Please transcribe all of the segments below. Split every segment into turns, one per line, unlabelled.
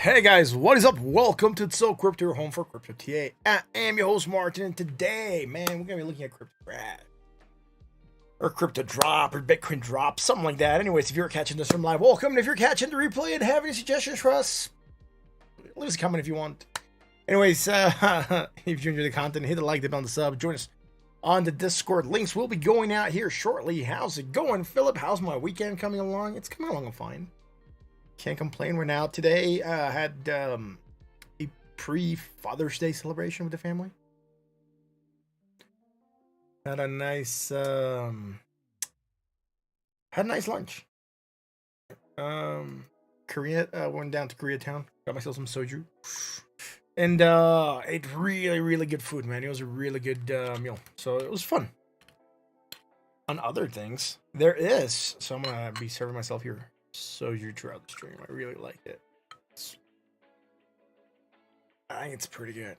Hey guys, what is up? Welcome to So Crypto, your home for Crypto TA. I am your host Martin, and today, man, we're gonna be looking at Crypto Crash or Crypto Drop or Bitcoin Drop, something like that. Anyways, if you're catching this from live, welcome. And if you're catching the replay and have any suggestions for us, leave us a comment if you want. Anyways, if you enjoy the content, hit the like button on the sub. Join us on the Discord. Links will be going out here shortly. How's it going, Philip? How's my weekend coming along? It's coming along fine. Can't complain. We're now today had a pre-Father's Day celebration with the family. Had a nice lunch. Korea went down to Koreatown, got myself some soju, and ate really good food, man. It was a really good meal, so it was fun. On other things, there is, so I'm gonna be serving myself here soju throughout the stream. I really like it. I think it's pretty good.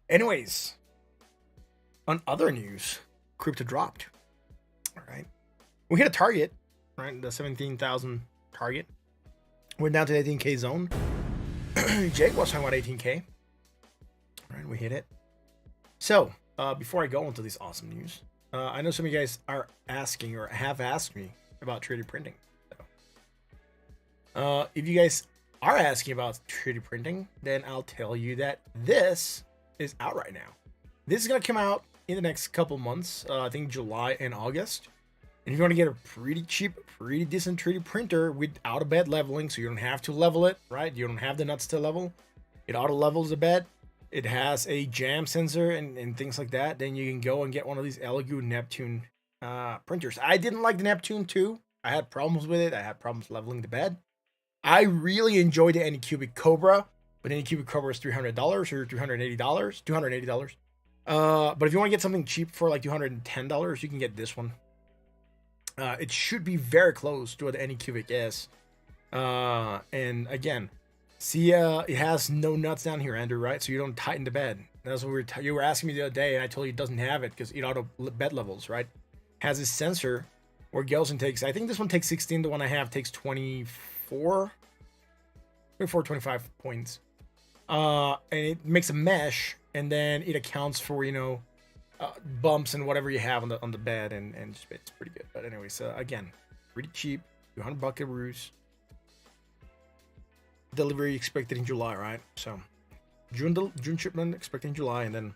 Anyways, on other news, crypto dropped. All right, we hit a target, right? The 17,000 target. Went down to the 18K zone. Jake was talking about 18K. All right, we hit it. So before I go into this awesome news, I know some of you guys are asking or have asked me about 3D printing. So, if you guys are asking about 3D printing, then I'll tell you that this is out right now. This is going to come out in the next couple months, I think July and August. And if you want to get a pretty cheap, pretty decent 3D printer without a bed leveling, so you don't have to level it, right? You don't have the nuts to level. It auto levels the bed. It has a jam sensor and things like that. Then you can go and get one of these Elegoo Neptune printers. I didn't like the Neptune 2. I had problems with it. I had problems leveling the bed. I really enjoyed the Anycubic Cobra, but Anycubic Cobra is $300 or $380. $280. But if you want to get something cheap for like $210, you can get this one. It should be very close to what the Anycubic is. And again, see, it has no nuts down here, Andrew, right? So you don't tighten the bed. That's what you were asking me the other day, and I told you it doesn't have it because it auto bed levels, right? Has a sensor where Gelson takes, I think this one takes 16. The one I have takes 24, 25 points. And it makes a mesh, and then it accounts for, bumps and whatever you have on the bed, and it's pretty good. But anyways, again, pretty cheap, $200 buckaroos. Delivery expected in July, right? So June shipment expecting in July, and then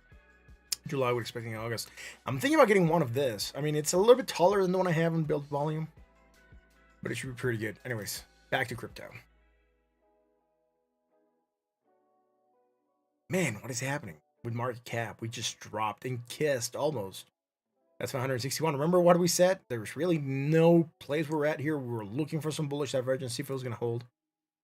July we're expecting in August. I'm thinking about getting one of this. I mean, it's a little bit taller than the one I have in build volume, but it should be pretty good. Anyways, back to crypto. Man, what is happening with market cap? We just dropped and kissed almost. That's 161. Remember what we said? There's really no place we're at here. We were looking for some bullish divergence, see if it was going to hold.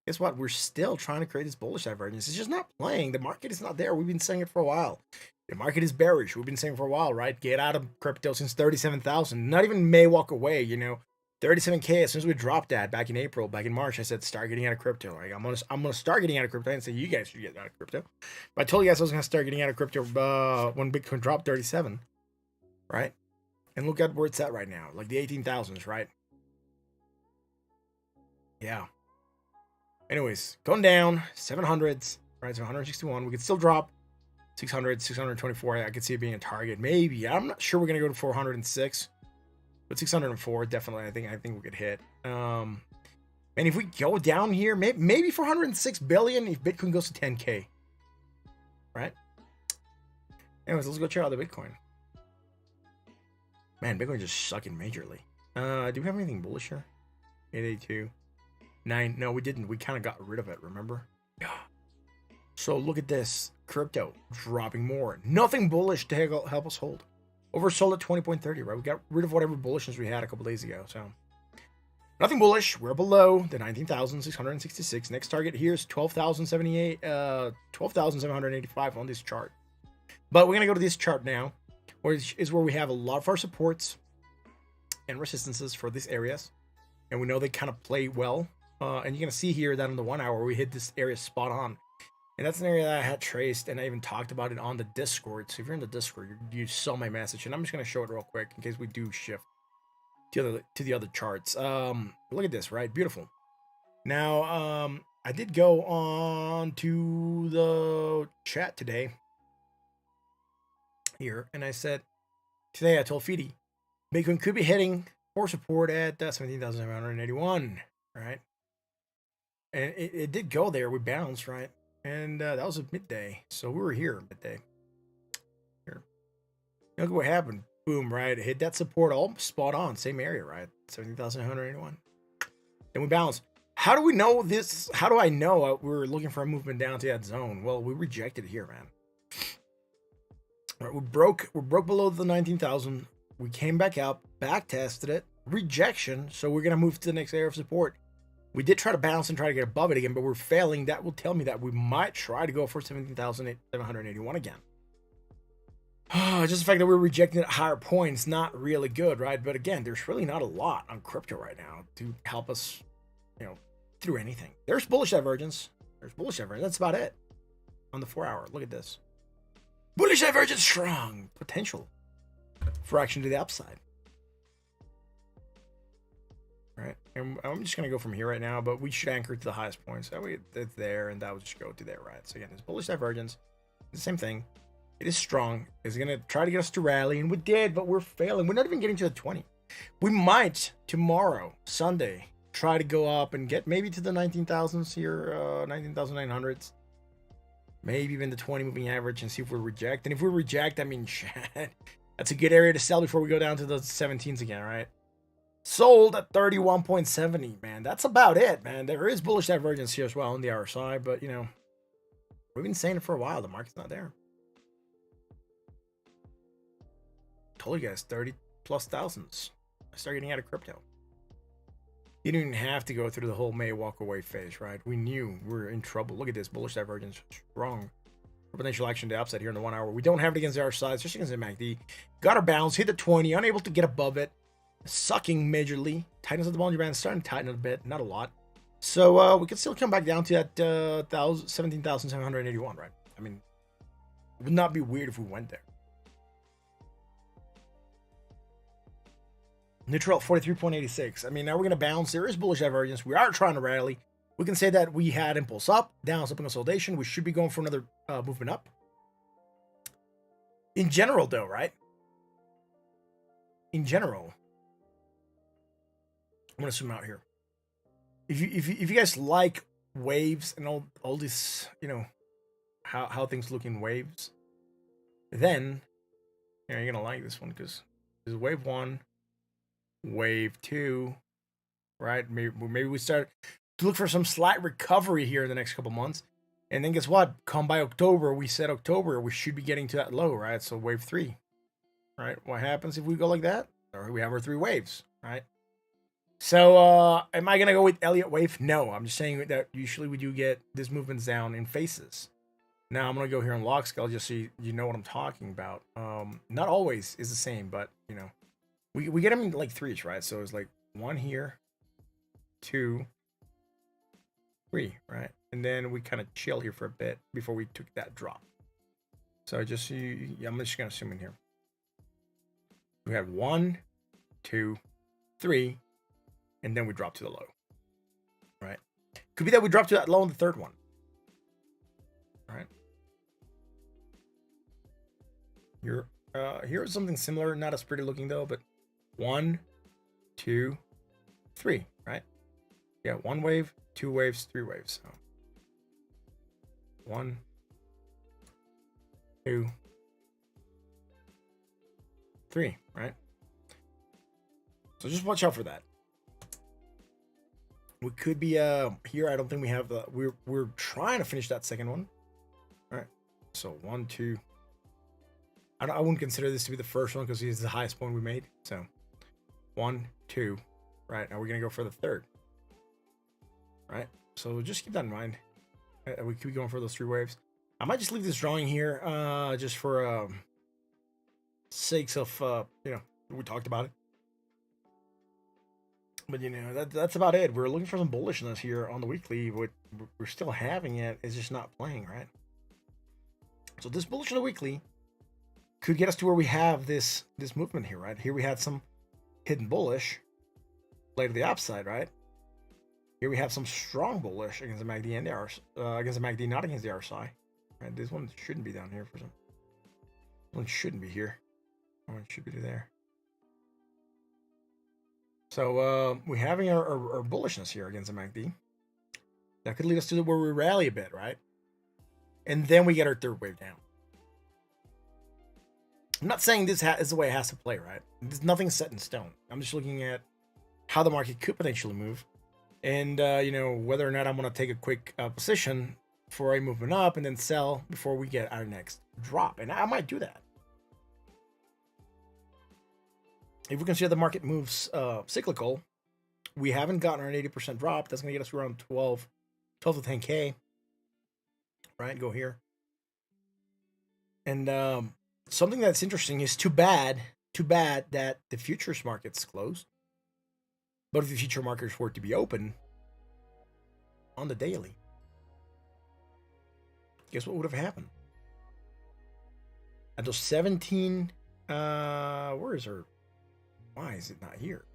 Guess what? We're still trying to create this bullish divergence. It's just not playing. The market is not there. We've been saying it for a while. The market is bearish. We've been saying for a while, right? Get out of crypto since 37,000. Not even May walk away, 37K. As soon as we dropped that back in April, back in March, I said start getting out of crypto. Like I'm gonna start getting out of crypto. I didn't say you guys should get out of crypto, but I told you guys I was gonna start getting out of crypto when Bitcoin dropped 37, right? And look at where it's at right now, like the 18,000s, right? Yeah. Anyways, going down 700s, right? So 161. We could still drop 600, 624. I could see it being a target. Maybe. I'm not sure we're gonna go to 406, but 604 definitely. I think we could hit. And if we go down here, maybe 406 billion if Bitcoin goes to 10K, right? Anyways, let's go check out the Bitcoin. Man, Bitcoin just sucking majorly. Do we have anything bullish here? 882. 9. No, we didn't. We kind of got rid of it, remember? Yeah. So look at this. Crypto dropping more. Nothing bullish to help us hold. Oversold at 20.30, right? We got rid of whatever bullishness we had a couple days ago. So nothing bullish. We're below the 19,666. Next target here is 12,078, 12,785 on this chart. But we're going to go to this chart now, which is where we have a lot of our supports and resistances for these areas. And we know they kind of play well. And you're going to see here that on the 1 hour, we hit this area spot on. And that's an area that I had traced, and I even talked about it on the Discord. So if you're in the Discord, you saw my message. And I'm just going to show it real quick in case we do shift to the other charts. Look at this, right? Beautiful. Now, I did go on to the chat today here, and I said today I told Feedy Bitcoin could be hitting for support at 17,781, right? And it did go there. We bounced, right? And that was at midday, so we were here midday. Here, look what happened. Boom, right? It hit that support all spot on, same area, right? 17,181. Then we bounced. How do we know this? How do I know we were looking for a movement down to that zone? Well, we rejected here, man. Right, we're broke below the 19,000. We came back up, back tested it, rejection. So we're gonna move to the next area of support. We did try to bounce and try to get above it again, but we're failing. That will tell me that we might try to go for 17,781 again. Just the fact that we're rejecting at higher points, not really good, right? But again, there's really not a lot on crypto right now to help us, through anything. There's bullish divergence. That's about it. On the 4 hour, look at this. Bullish divergence strong. Potential for action to the upside. Right? And I'm just going to go from here right now, but we should anchor to the highest points. That way it's there, and that will just go to there, right? So again, it's bullish divergence. It's the same thing. It is strong. It's going to try to get us to rally, and we did, but we're failing. We're not even getting to the 20. We might, tomorrow, Sunday, try to go up and get maybe to the 19,000s here, 19,900s. Maybe even the 20 moving average and see if we reject. And if we reject, I mean, that's a good area to sell before we go down to the 17s again, right? Sold at 31.70, man. That's about it, man. There is bullish divergence here as well on the RSI, but, we've been saying it for a while. The market's not there. Told you guys, 30 plus thousands. I start getting out of crypto. You didn't even have to go through the whole May walk away phase, right? We knew we were in trouble. Look at this bullish divergence, strong for potential action to upside here in the 1 hour. We don't have it against the RSI, especially against the MACD. Got our bounce, hit the 20, unable to get above it, sucking majorly. Tightness of the Bollinger Band starting to tighten a bit, not a lot. So we could still come back down to that 17,781, right? I mean, it would not be weird if we went there. Neutral 43.86. I mean, now we're going to bounce. There is bullish divergence. We are trying to rally. We can say that we had impulse up, down, up consolidation. We should be going for another movement up. In general, though, right? In general, I'm going to zoom out here. If you guys like waves and all this, how things look in waves, then you're going to like this one because this is wave 1. Wave 2, right? Maybe we start to look for some slight recovery here in the next couple months. And then guess what? Come by October, we said October, we should be getting to that low, right? So wave 3, right? What happens if we go like that? Or we have our 3 waves, right? So am I going to go with Elliott wave? No, I'm just saying that usually we do get these movements down in phases. Now I'm going to go here on log scale just so you know what I'm talking about. Not always is the same, but, We get them in like 3s, right? So it's like 1 here, 2, 3, right? And then we kind of chill here for a bit before we took that drop. So I'm just going to zoom in here. We have 1, 2, 3, and then we drop to the low, right? Could be that we drop to that low on the 3rd one, right? Here's something similar, not as pretty looking though, but 1, 2, 3, right? Yeah, 1 wave, 2 waves, 3 waves. So 1, 2, 3, right? So just watch out for that. We could be here. I don't think we have the. We're trying to finish that 2nd one. All right. So 1, 2. I wouldn't consider this to be the 1st one because it's the highest point we made. So 1, 2, right? Now we're gonna go for the 3rd, right? So just keep that in mind. We could be going for those 3 waves. I might just leave this drawing here, just for sakes of we talked about it. But that's about it. We're looking for some bullishness here on the weekly. We're still having it. It's just not playing, right? So this bullish on the weekly could get us to where we have this movement here, right? Here we had some hidden bullish, play to the upside, right? Here we have some strong bullish against the MACD and the RSI, against the MACD, not against the RSI. Right, this one shouldn't be down here for some. One shouldn't be here. One should be there. So we're having our bullishness here against the MACD. That could lead us to where we rally a bit, right? And then we get our third wave down. I'm not saying this is the way it has to play, right? There's nothing set in stone. I'm just looking at how the market could potentially move, and whether or not I'm going to take a quick position for a movement up and then sell before we get our next drop. And I might do that. If we consider the market moves cyclical, we haven't gotten an 80% drop. That's going to get us around 12 to 10K. Right, go here. And something that's interesting is too bad that the futures market's closed. But if the future markets were to be open on the daily, guess what would have happened? At those 17, where is her? Why is it not here?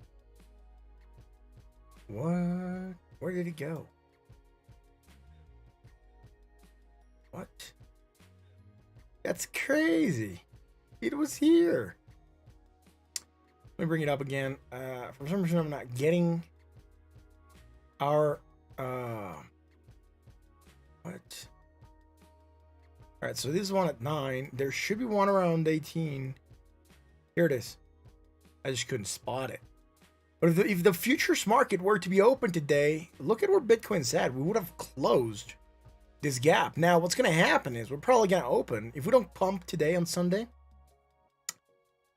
What? Where did it go? What? That's crazy. It was here. Let me bring it up again. For some reason, I'm not getting our what? All right, so this is one at 9. There should be one around 18. Here it is. I just couldn't spot it. But if the futures market were to be open today, look at where Bitcoin's at. We would have closed this gap. Now, what's going to happen is we're probably going to open. If we don't pump today on Sunday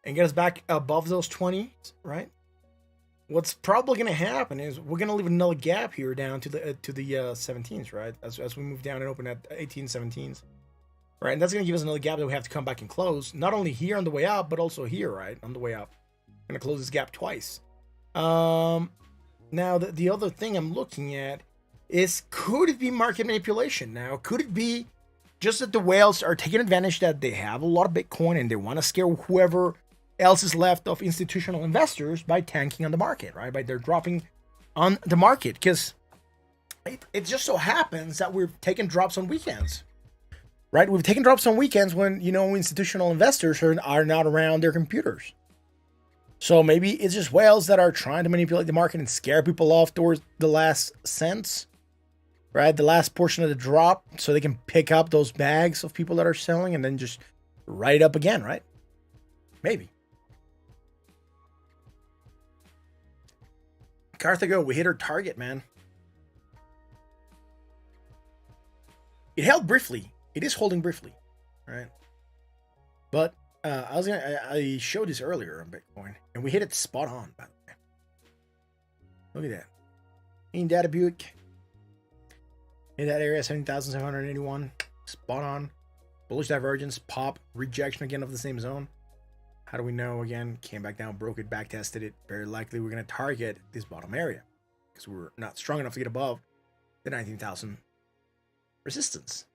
and get us back above those 20s, right? What's probably going to happen is we're going to leave another gap here down to the 17s, right? As we move down and open at 18, 17s. Right, and that's going to give us another gap that we have to come back and close. Not only here on the way up, but also here, right, on the way up. Going to close this gap twice. Now, the other thing I'm looking at is, could it be market manipulation? Now, could it be just that the whales are taking advantage that they have a lot of Bitcoin and they want to scare whoever else is left of institutional investors by tanking on the market, right? By they're dropping on the market, because it just so happens that we're taking drops on weekends. Right, we've taken drops on weekends when, institutional investors are not around their computers. So maybe it's just whales that are trying to manipulate the market and scare people off towards the last cents, right? The last portion of the drop, so they can pick up those bags of people that are selling and then just ride up again, right? Maybe. Carthago, we hit our target, man. It held briefly. It is holding briefly, right? But I showed this earlier on Bitcoin, and we hit it spot on, by the way. Look at that. In Data Buick. In that area, 17,781. Spot on. Bullish divergence, pop, rejection again of the same zone. How do we know? Again, came back down, broke it, back tested it. Very likely we're going to target this bottom area because we're not strong enough to get above the 19,000 resistance.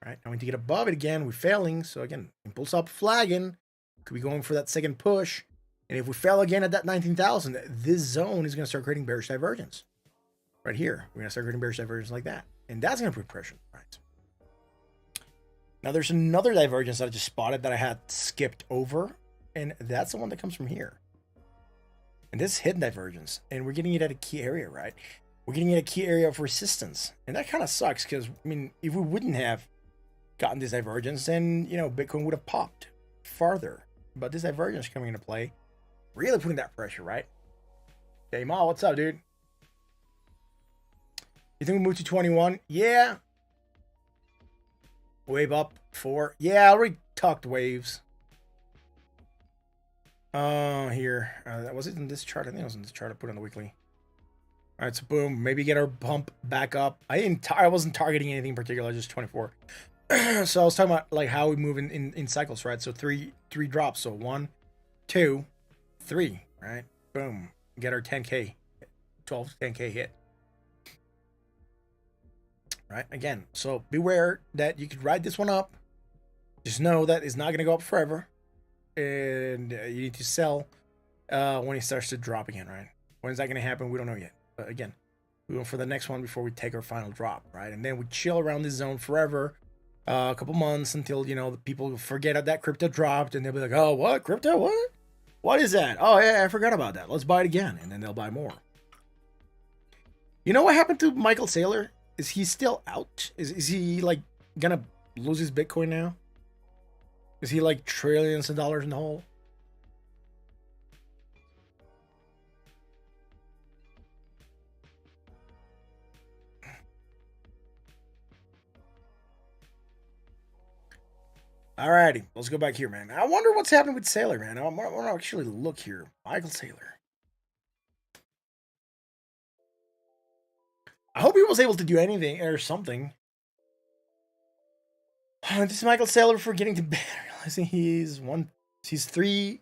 Right, now we need to get above it again. We're failing. So again, impulse up, flagging. Could be going for that second push. And if we fail again at that 19,000, this zone is going to start creating bearish divergence. Right here, we're going to start creating bearish divergence like that. And that's going to put pressure. Right. Now there's another divergence that I just spotted that I had skipped over. And that's the one that comes from here. And this hidden divergence. And we're getting it at a key area, right? We're getting it at a key area of resistance. And that kind of sucks because, if we wouldn't have gotten this divergence, then Bitcoin would have popped farther. But this divergence coming into play, really putting that pressure, right? Hey Ma, what's up, dude? You think we moved to 21? Yeah. Wave up 4. Yeah, I already talked waves. Here. Was it in this chart? I think it was in this chart I put on the weekly. All right, so boom, maybe get our pump back up. I wasn't targeting anything in particular, just 24. So I was talking about like how we move in cycles, right? So three drops. So 1, 2, 3, right? Boom. Get our 10K, 12 to 10K hit. Right? Again, so beware that you could ride this one up. Just know that it's not going to go up forever. And you need to sell when it starts to drop again, right? When is that going to happen? We don't know yet. But again, we went for the next one before we take our final drop, right? And then we chill around this zone forever, a couple months until, you know, the people forget that crypto dropped and they'll be like, oh, what? Crypto? What? What is that? Oh, yeah, I forgot about that. Let's buy it again. And then they'll buy more. You know what happened to Michael Saylor? Is he still out? Is he like gonna lose his Bitcoin now? Is he like trillions of dollars in the hole? Alrighty, let's go back here, man. I wonder what's happening with Saylor, man. I want to actually look here. Michael Saylor. I hope he was able to do anything or something. This is Michael Saylor for getting to bed, realizing he's 3/4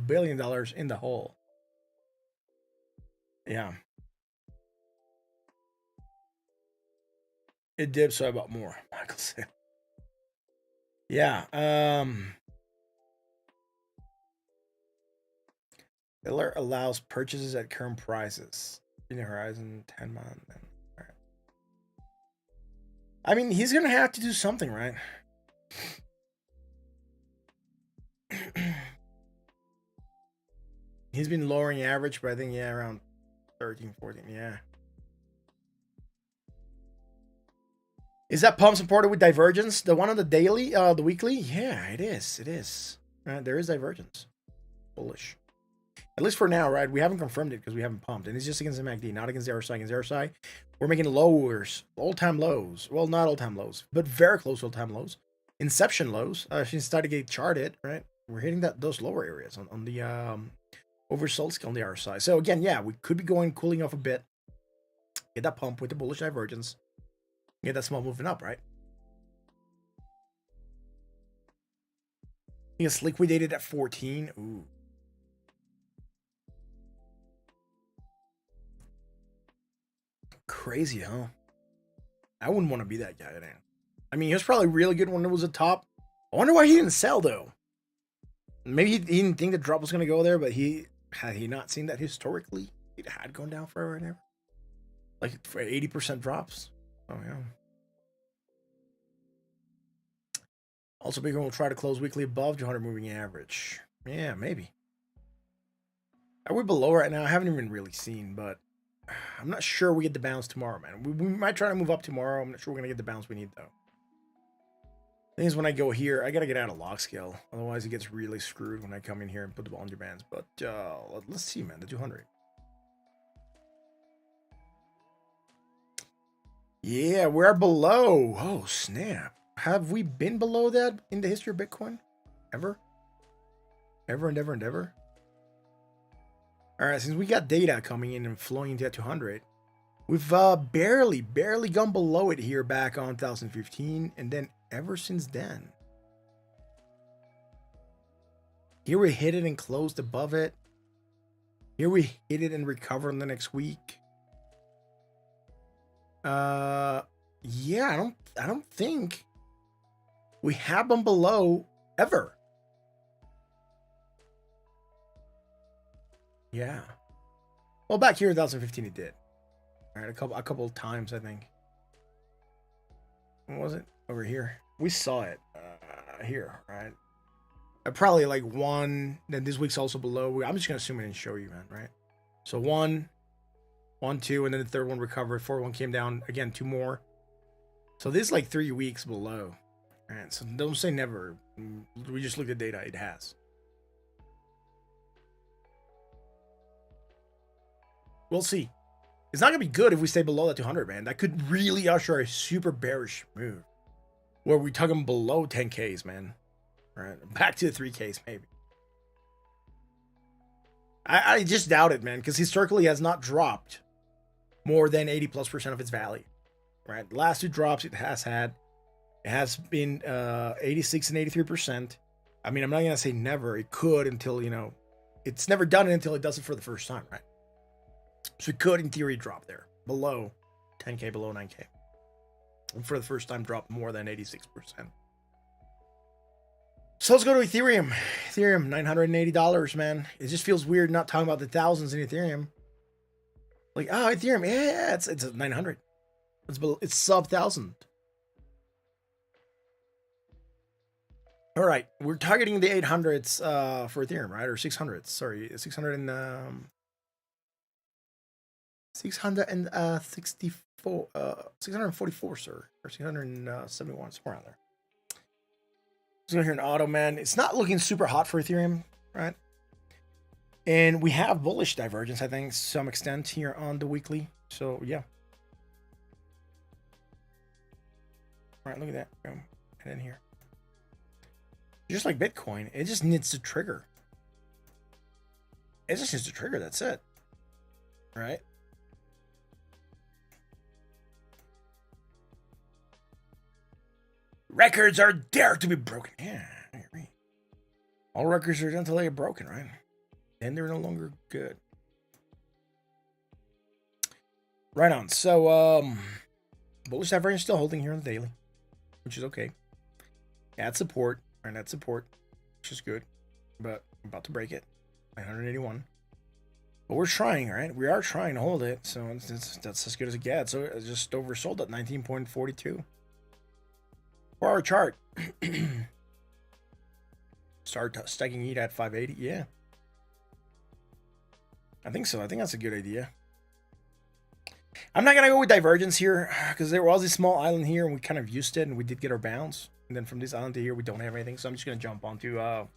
billion dollars in the hole. Yeah. It dipped, so I bought more. Michael Saylor. Yeah. Saylor allows purchases at current prices. In the horizon, 10 months. Right. I mean, he's gonna have to do something, right? He's been lowering average, but I think, yeah, around 13, 14, yeah. Is that pump supported with divergence? The one on the daily, the weekly? Yeah, it is. It is. There is divergence. Bullish. At least for now, right? We haven't confirmed it because we haven't pumped. And it's just against the MACD, not against the RSI. Against the RSI, we're making lowers, all-time lows. Well, not all-time lows, but very close to all-time lows. Inception lows. Since started to get charted, right? We're hitting those lower areas on the oversold scale on the RSI. So again, yeah, we could be cooling off a bit. Get that pump with the bullish divergence. Get that small moving up, right? It's liquidated at 14. Ooh. Crazy, huh? I wouldn't want to be that guy, man. I mean, he was probably really good when it was a top. I wonder why he didn't sell, though. Maybe he didn't think the drop was going to go there, but had he not seen that historically, it had gone down forever and ever. Like for 80% drops. Oh, yeah. Also, Bitcoin will try to close weekly above 200 moving average. Yeah, maybe. Are we below right now? I haven't even really seen, but I'm not sure we get the bounce tomorrow, man. We might try to move up tomorrow. I'm not sure we're going to get the bounce we need, though. Thing is, when I go here, I got to get out of lock scale. Otherwise, it gets really screwed when I come in here and put the Bollinger Bands. But let's see, man. The 200. Yeah, we're below. Oh, snap. Have we been below that in the history of Bitcoin? Ever? Ever and ever and ever? All right, since we got data coming in and flowing into that 200, we've barely gone below it here back on 2015, and then ever since then. Here we hit it and closed above it. Here we hit it and recover in the next week. Yeah, I don't think we have them below ever. Yeah. Well, back here in 2015, it did. All right, a couple of times, I think. What was it? Over here. We saw it here, right? Probably like one. Then this week's also below. I'm just gonna assume it and show you, man, right? So one, two, and then the third one recovered. Fourth one came down again. Two more. So this is like 3 weeks below. All right. So don't say never. We just looked at data. It has. We'll see. It's not gonna be good if we stay below that 200, man. That could really usher a super bearish move, where we talking below 10Ks, man. Right, back to the 3Ks, maybe. I just doubt it, man, because historically it has not dropped more than 80+% of its value. Right, the last two drops it has been 86 and 83%. I mean, I'm not gonna say never. It could until, you know, it's never done it until it does it for the first time, right? So it could, in theory, drop there below 10K, below 9K, and for the first time drop more than 86%. So let's go to Ethereum. Ethereum, $980, man. It just feels weird not talking about the thousands in Ethereum. Like, oh, Ethereum, yeah, it's 900. It's sub 1,000. All right, we're targeting the 800s for Ethereum, right? Or 600s. Sorry, 600 and 664 644, sir, or 671, somewhere around there. So here in auto, man, it's not looking super hot for Ethereum, right? And we have bullish divergence, I think, to some extent here on the weekly. So yeah. All right, look at that. Boom. And then here. Just like Bitcoin, it just needs to trigger. It just needs to trigger, that's it. Right? Records are dare to be broken. Yeah, I agree. All records are until they are broken, right? Then they're no longer good. Right on. So, bullish divergence still holding here on the daily, which is okay. At support, and at support, which is good, but I'm about to break it. 981. But we're trying, right? We are trying to hold it, so that's as good as it gets. So it's just oversold at 19.42. For our chart, start stacking heat at 580. Yeah, I think so. I think that's a good idea. I'm not gonna go with divergence here because there was a small island here and we kind of used it and we did get our bounce. And then from this island to here, we don't have anything. So I'm just gonna jump onto the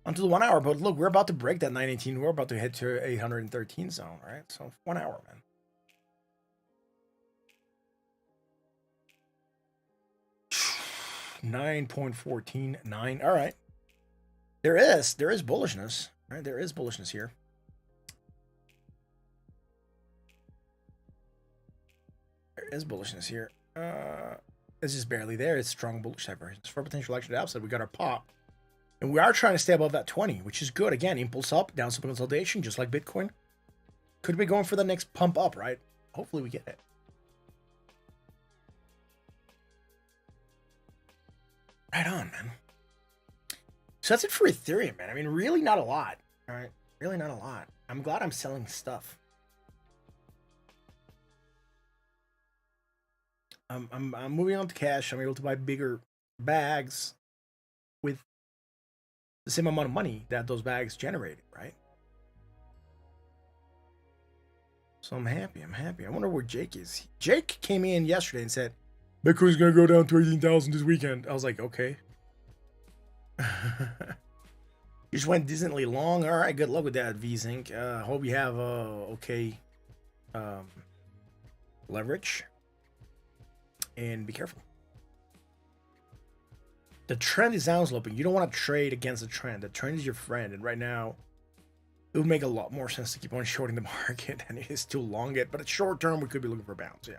1 hour. But look, we're about to break that 918. We're about to head to 813 zone, right? So 1 hour, man. $9.149. All right. There is bullishness, right? There is bullishness here. There is bullishness here. It's just barely there. It's strong bullish divergence. For potential action to the upside, we got our pop. And we are trying to stay above that 20, which is good. Again, impulse up, downside consolidation, just like Bitcoin. Could be going for the next pump up, right? Hopefully we get it. Right on, man. So that's it for Ethereum, man. I mean, really not a lot. All right. Really not a lot. I'm glad I'm selling stuff. I'm moving on to cash. I'm able to buy bigger bags with the same amount of money that those bags generated, right? So I'm happy. I wonder where Jake is. Jake came in yesterday and said, Bitcoin's going to go down to 18,000 this weekend. I was like, okay. You just went decently long. All right, good luck with that, VSync. Hope you have okay leverage. And be careful. The trend is downsloping. You don't want to trade against the trend. The trend is your friend. And right now, it would make a lot more sense to keep on shorting the market than it is to long it. But at short term, we could be looking for a bounce. Yeah.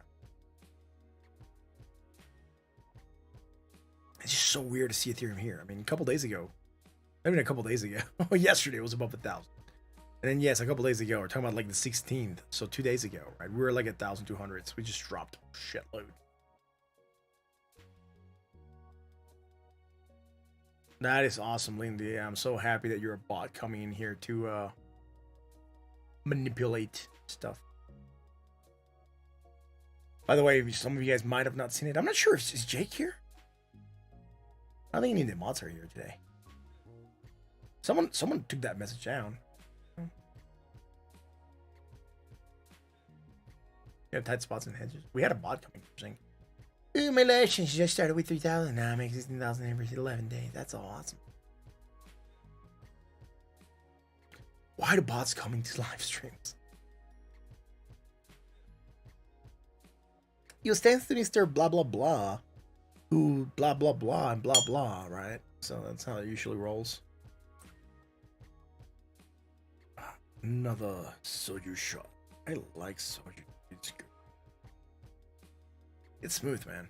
It's just so weird to see Ethereum here. I mean, a couple days ago, yesterday it was above 1,000. And then, yes, a couple days ago, we're talking about like the 16th. So 2 days ago, right? We were like at 1,200s. We just dropped a shitload. That is awesome, Lindy. I'm so happy that you're a bot coming in here to manipulate stuff. By the way, some of you guys might have not seen it. I'm not sure. Is Jake here? I don't think any of the mods are here today. Someone took that message down. You have tight spots and hedges. We had a bot coming saying, ooh, my relationship just started with 3,000. Now I make 16,000 every 11 days. That's awesome. Why do bots coming to live streams? You stand to Mr. Blah blah blah, who blah blah blah and blah blah, right? So that's how it usually rolls. Another soju shot. I like soju. It's good. It's smooth, man.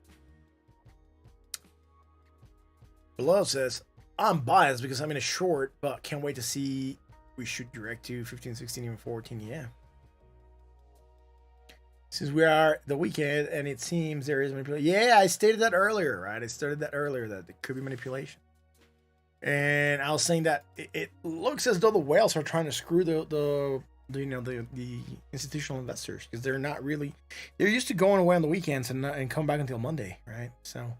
Below says, I'm biased because I'm in a short, but can't wait to see we shoot direct to 15, 16, even 14. Yeah. Since we are the weekend and it seems there is manipulation. Yeah, I stated that earlier, right? I stated that earlier that there could be manipulation. And I was saying that it looks as though the whales are trying to screw the institutional investors, because they're not really, they're used to going away on the weekends and come back until Monday, right? So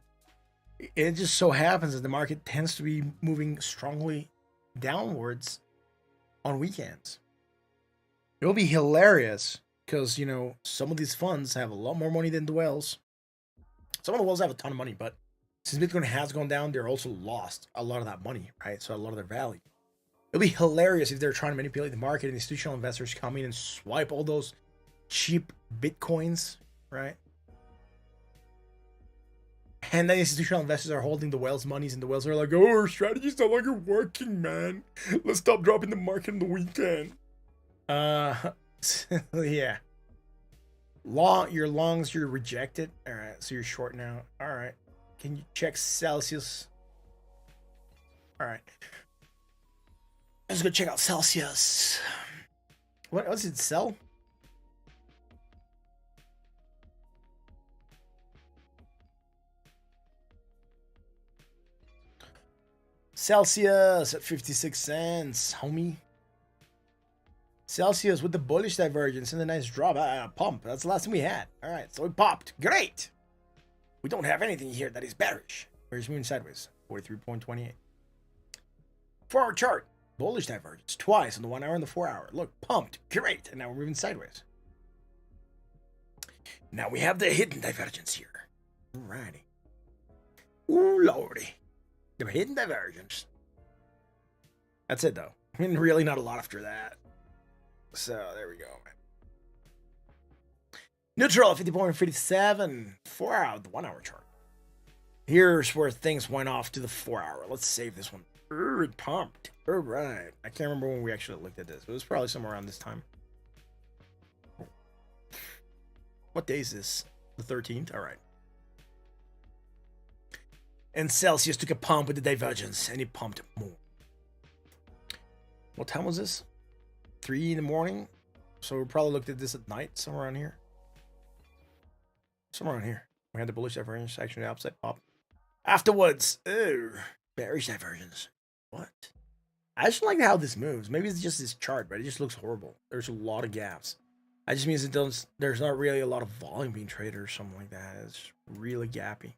it just so happens that the market tends to be moving strongly downwards on weekends. It'll be hilarious because, some of these funds have a lot more money than the whales. Some of the whales have a ton of money, but since Bitcoin has gone down, they're also lost a lot of that money, right? So a lot of their value. It'll be hilarious if they're trying to manipulate the market and institutional investors come in and swipe all those cheap Bitcoins, right? And then institutional investors are holding the whales' monies, and the whales are like, oh, our strategy's no longer working, man. Let's stop dropping the market on the weekend. Yeah. Your longs, you're rejected. All right, so you're short now. All right. Can you check Celsius? All right. Let's go check out Celsius. What else did it sell? Celsius at 56 cents, homie. Celsius with the bullish divergence and the nice drop. Pump. That's the last thing we had. All right, so it popped. Great. We don't have anything here that is bearish. Where's moving sideways? 43.28. 4-hour chart. Bullish divergence. Twice on the 1 hour and the 4 hour. Look, pumped. Great. And now we're moving sideways. Now we have the hidden divergence here. Alrighty. Ooh, lordy. The hidden divergence. That's it, though. I mean, really not a lot after that. So, there we go, man. Neutral, 50.57. 4 hour, the 1 hour chart. Here's where things went off to the 4 hour. Let's save this one. It pumped. All right. I can't remember when we actually looked at this. It was probably somewhere around this time. What day is this? The 13th? All right. And Celsius took a pump with the divergence, and he pumped more. What time was this? 3 in the morning? So we probably looked at this at night, somewhere around here. Somewhere around here. We had the bullish divergence, actually the upside pop. Afterwards, bearish divergence. What? I just like how this moves. Maybe it's just this chart, but it just looks horrible. There's a lot of gaps. That just means there's not really a lot of volume being traded or something like that. It's really gappy.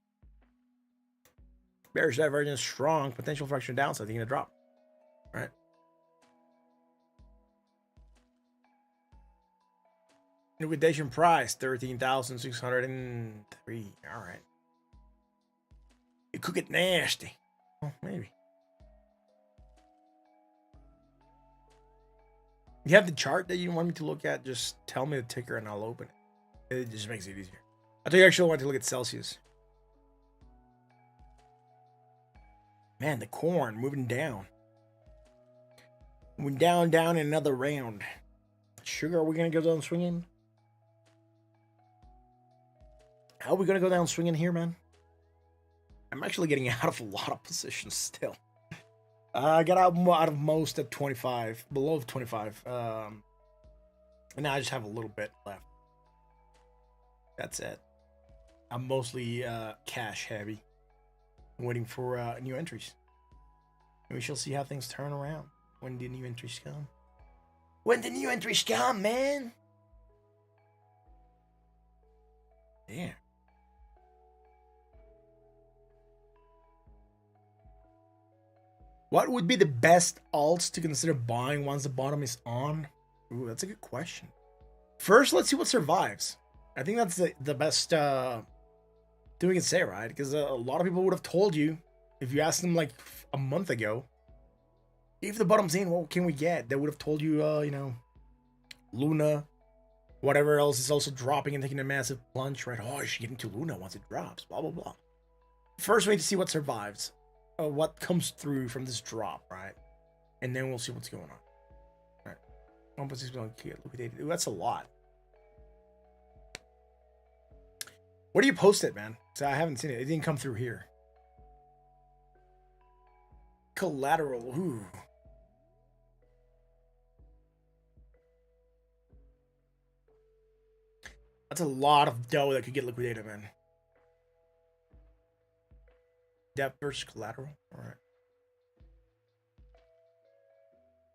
Bearish divergence strong, potential fractional downside. They're gonna drop. Right. Liquidation price 13,603. All right. It could get nasty. Well, maybe. You have the chart that you want me to look at? Just tell me the ticker and I'll open it. It just makes it easier. I think I actually want to look at Celsius. Man, the corn moving down. Moving down in another round. Sugar, are we going to go down swinging? How are we going to go down swinging here, man? I'm actually getting out of a lot of positions still. I got out of most at 25, below 25. And now I just have a little bit left. That's it. I'm mostly cash heavy. I'm waiting for new entries. And we shall see how things turn around when the new entries come. When the new entries come, man! Yeah. What would be the best alts to consider buying once the bottom is on? Ooh, that's a good question. First, let's see what survives. I think that's the best thing we can say, right? Because a lot of people would have told you, if you asked them like a month ago, if the bottom's in, what can we get? They would have told you, Luna, whatever else is also dropping and taking a massive plunge, right? Oh, you should get into Luna once it drops, blah, blah, blah. First, we need to see what survives. What comes through from this drop, right? And then we'll see what's going on. All right. 1.6 billion liquidated. Ooh, that's a lot. Where do you post it, man? So I haven't seen it. It didn't come through here. Collateral. Ooh. That's a lot of dough that could get liquidated, man. Debt versus collateral. All right.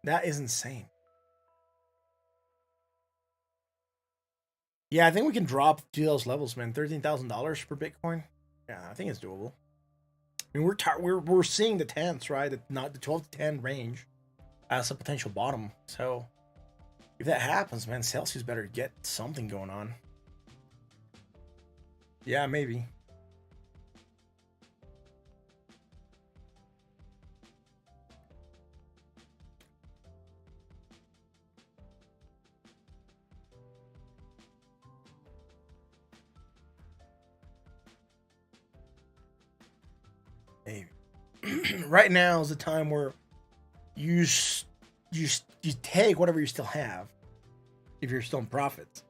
That is insane. Yeah, I think we can drop to those levels, man. $13,000 per Bitcoin. Yeah, I think it's doable. I mean, we're seeing the tens, right? Not the 12 to 10 range as a potential bottom. So if that happens, man, Celsius better get something going on. Yeah, maybe. Maybe. Right now is the time where you take whatever you still have, if you're still in profits.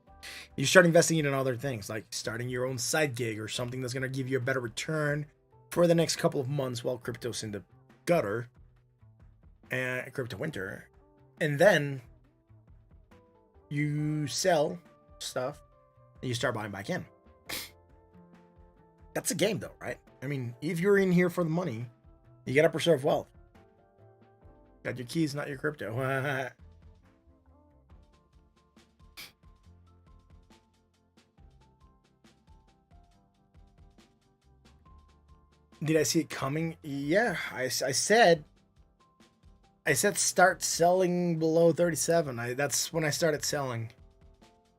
You start investing it in other things, like starting your own side gig or something that's going to give you a better return for the next couple of months while crypto's in the gutter and crypto winter. And then you sell stuff and you start buying back in. That's a game, though, right? I mean, if you're in here for the money, you got to preserve wealth. Got your keys, not your crypto. Did I see it coming? Yeah, I said start selling below 37. That's when I started selling.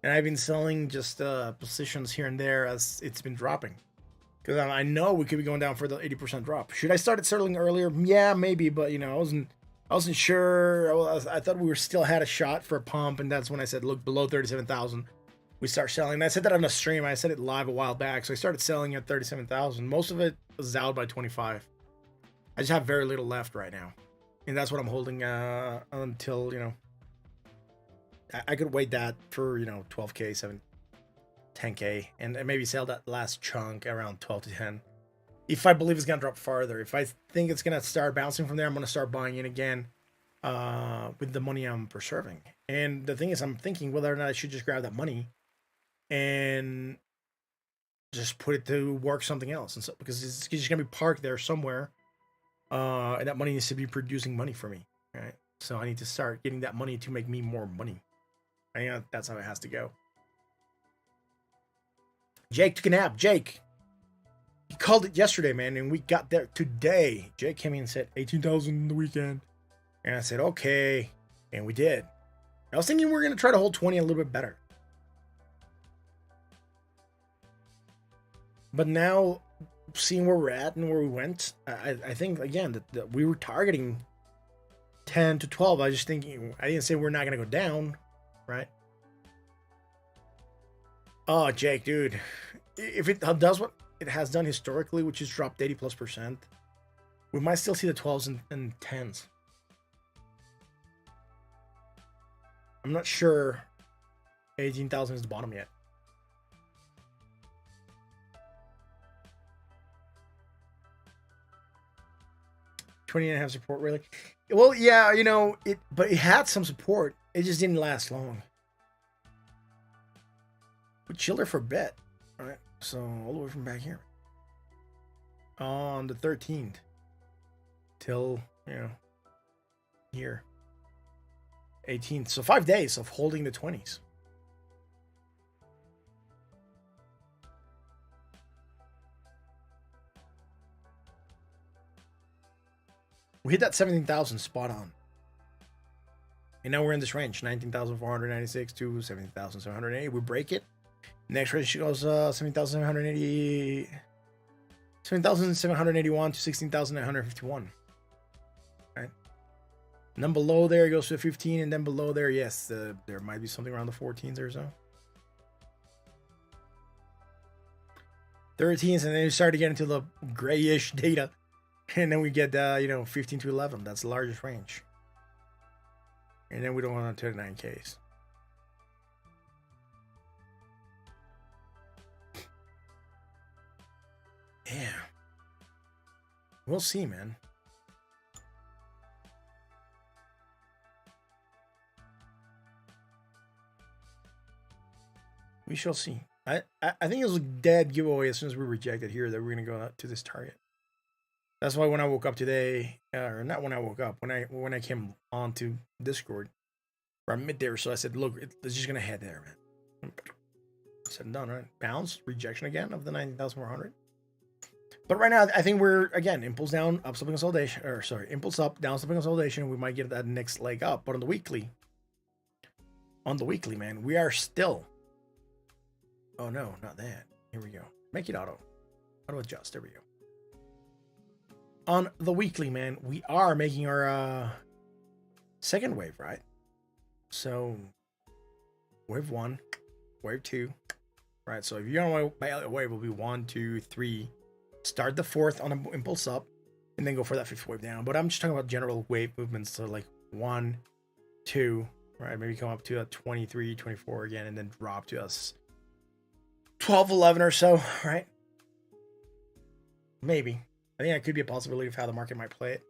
And I've been selling just positions here and there as it's been dropping. Because I know we could be going down for the 80% drop. Should I start selling earlier? Yeah, maybe, but I wasn't sure. I thought we were still had a shot for a pump, and that's when I said, look, below 37,000, we start selling. And I said that on a stream. I said it live a while back. So I started selling at 37,000. Most of it was out by 25. I just have very little left right now, and that's what I'm holding until I could wait that for 12K, 10K, and maybe sell that last chunk around 12 to 10. If I believe it's gonna drop farther, if I think it's gonna start bouncing from there, I'm gonna start buying in again with the money I'm preserving. And the thing is, I'm thinking whether or not I should just grab that money and just put it to work something else, and so because it's just gonna be parked there somewhere, and that money needs to be producing money for me, right? So I need to start getting that money to make me more money. I think that's how it has to go. Jake took a nap. Jake, he called it yesterday, man, and we got there today. Jake came in and said 18,000 in the weekend, and I said okay, and we did. I was thinking we were gonna try to hold 20 a little bit better, but now seeing where we're at and where we went, I think again that we were targeting 10 to 12. I just thinking I didn't say we're not gonna go down, right? Oh, Jake, dude, if it does what it has done historically, which is dropped 80+%, we might still see the 12s and 10s. I'm not sure 18,000 is the bottom yet. $20.5 support, really? Well, yeah, but it had some support. It just didn't last long. We chilled there for a bit, right? So all the way from back here on the 13th till here 18th. So 5 days of holding the 20s. We hit that 17,000 spot on. And now we're in this range, 19,496 to 17,780. We break it. Next range goes 7,780, 7,781 to 16,951. Right. And then below there it goes to 15, and then below there, yes, there might be something around the 14s or so. 13s, and then you start to get into the grayish data, and then we get 15 to 11. That's the largest range. And then we don't want to 9Ks. Yeah. We'll see, man. We shall see. I think it was a dead giveaway as soon as we rejected here that we're gonna go to this target. That's why when I woke up today, or not when I woke up, when I came on to Discord, around midday or so, I said, look, it's just gonna head there, man. Said and done, right? Bounce, rejection again of the 19,400. But right now, I think we're, again, impulse down, up, stopping consolidation, or sorry, impulse up, down, stopping consolidation. We might get that next leg up. But on the weekly, man, we are still. Oh no, not that. Here we go. Make it auto adjust. There we go. On the weekly, man, we are making our second wave, right? So wave 1, wave 2, right? So if you're on my wave, will be 1, 2, 3. Start the 4th on an impulse up, and then go for that 5th wave down. But I'm just talking about general wave movements. So like 1, 2, right? Maybe come up to a 23, 24 again, and then drop to us 12, 11 or so, right? Maybe. I think that could be a possibility of how the market might play it.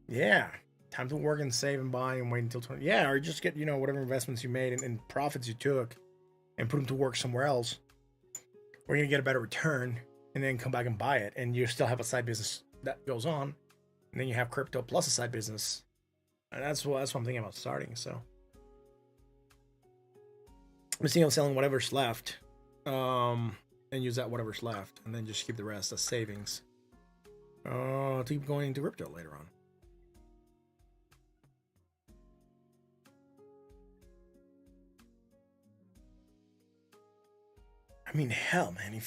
Yeah. Time to work and save and buy and wait until 20. Yeah, or just get, whatever investments you made and profits you took and put them to work somewhere else. Or you're going to get a better return and then come back and buy it. And you still have a side business that goes on. And then you have crypto plus a side business. And that's what I'm thinking about starting. So I'm thinking of selling whatever's left. And use that whatever's left. And then just keep the rest as savings. To keep going into crypto later on. I mean, hell, man,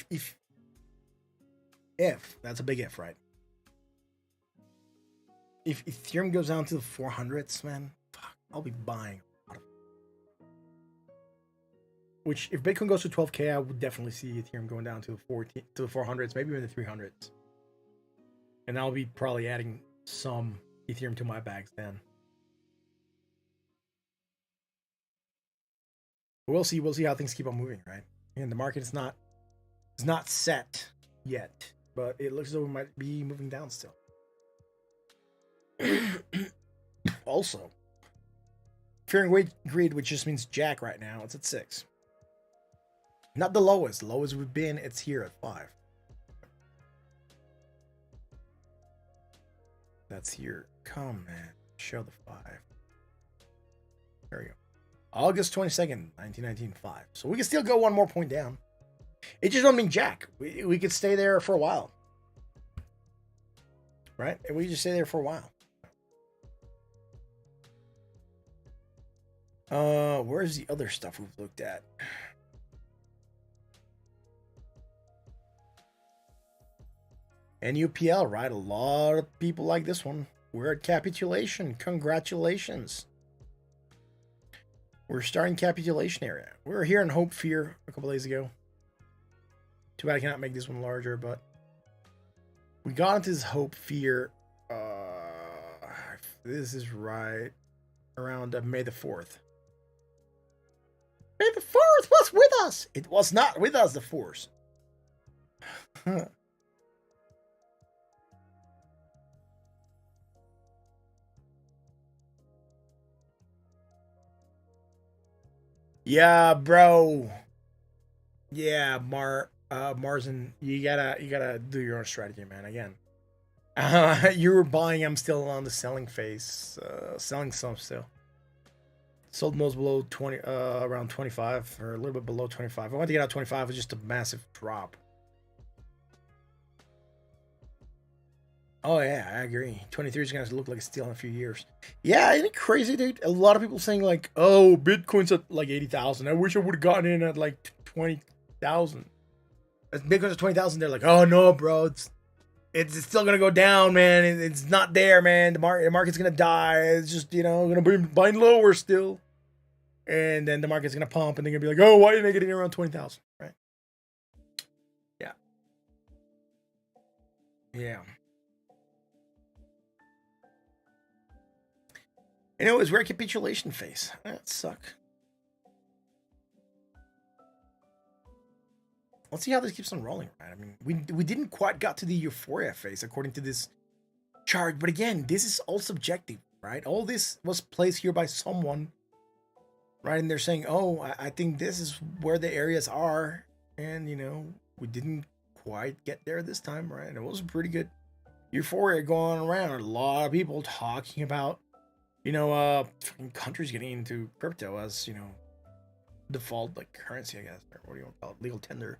if that's a big if, right? If Ethereum goes down to the 400s, man, fuck, I'll be buying a lot of it. Which, if Bitcoin goes to 12K, I would definitely see Ethereum going down to the 400s, maybe even the 300s. And I'll be probably adding some Ethereum to my bags then. We'll see how things keep on moving, right? And the market is not set yet, but it looks as though we might be moving down still. Also, fear and greed, which just means Jack right now, it's at 6. Not the lowest. Lowest we've been, it's here at 5. That's here. Come, man. Show the 5. There we go. August 22nd, 1919, 5. So we can still go one more point down. It just don't mean Jack. We could stay there for a while. Right? We just stay there for a while. Where's the other stuff we've looked at? NUPL, right? A lot of people like this one. We're at capitulation. Congratulations. We're starting capitulation area. We were here in Hope Fear a couple days ago. Too bad I cannot make this one larger, but we got into this Hope Fear. This is right around May the 4th. May the 4th was with us. It was not with us, the Force. Yeah, bro. Yeah, Marzen, you gotta do your own strategy, man. Again, you were buying. I'm still on the selling phase. Selling some still. Sold most below 20, around 25 or a little bit below 25. I want to get out 25. It was just a massive drop. Oh yeah, I agree. 23 is gonna look like a steal in a few years. Yeah, isn't it crazy, dude? A lot of people saying like, "Oh, Bitcoin's at like 80,000. I wish I would have gotten in at like 20,000." Bitcoin's at 20,000. They're like, "Oh no, bro, it's still gonna go down, man. It's not there, man. The market's gonna die. It's just gonna be buying lower still, and then the market's gonna pump, and they're gonna be like, "Oh, why didn't I get in around 20,000?" Right? Yeah. Yeah. Anyways, we're at capitulation phase. That suck. Let's see how this keeps on rolling, right? I mean, we didn't quite got to the euphoria phase according to this chart, but again, this is all subjective, right? All this was placed here by someone right? And they're saying, oh, I think this is where the areas are. And, we didn't quite get there this time, right? And it was pretty good euphoria going around. A lot of people talking about, countries getting into crypto as, default like currency, I guess, or what do you want to call it? Legal tender.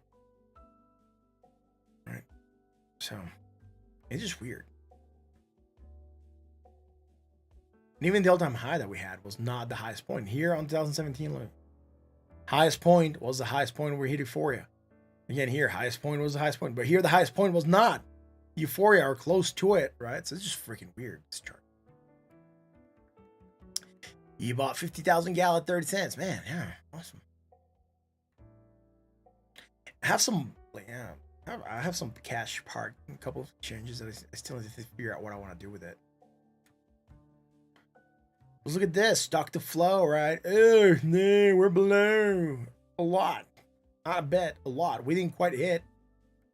Right. So it's just weird. And even the all-time high that we had was not the highest point. Here on 2017, look. Highest point was the highest point where we hit euphoria. Again, here, highest point was the highest point. But here, the highest point was not euphoria or close to it, right? So it's just freaking weird, this chart. You bought 50,000 gal at 30 cents. Man, yeah, awesome. I have some, I have some cash parked, a couple of changes that I still need to figure out what I want to do with it. Let's look at this. Stock to flow, right? Oh, no, we're below a lot. I bet a lot. We didn't quite hit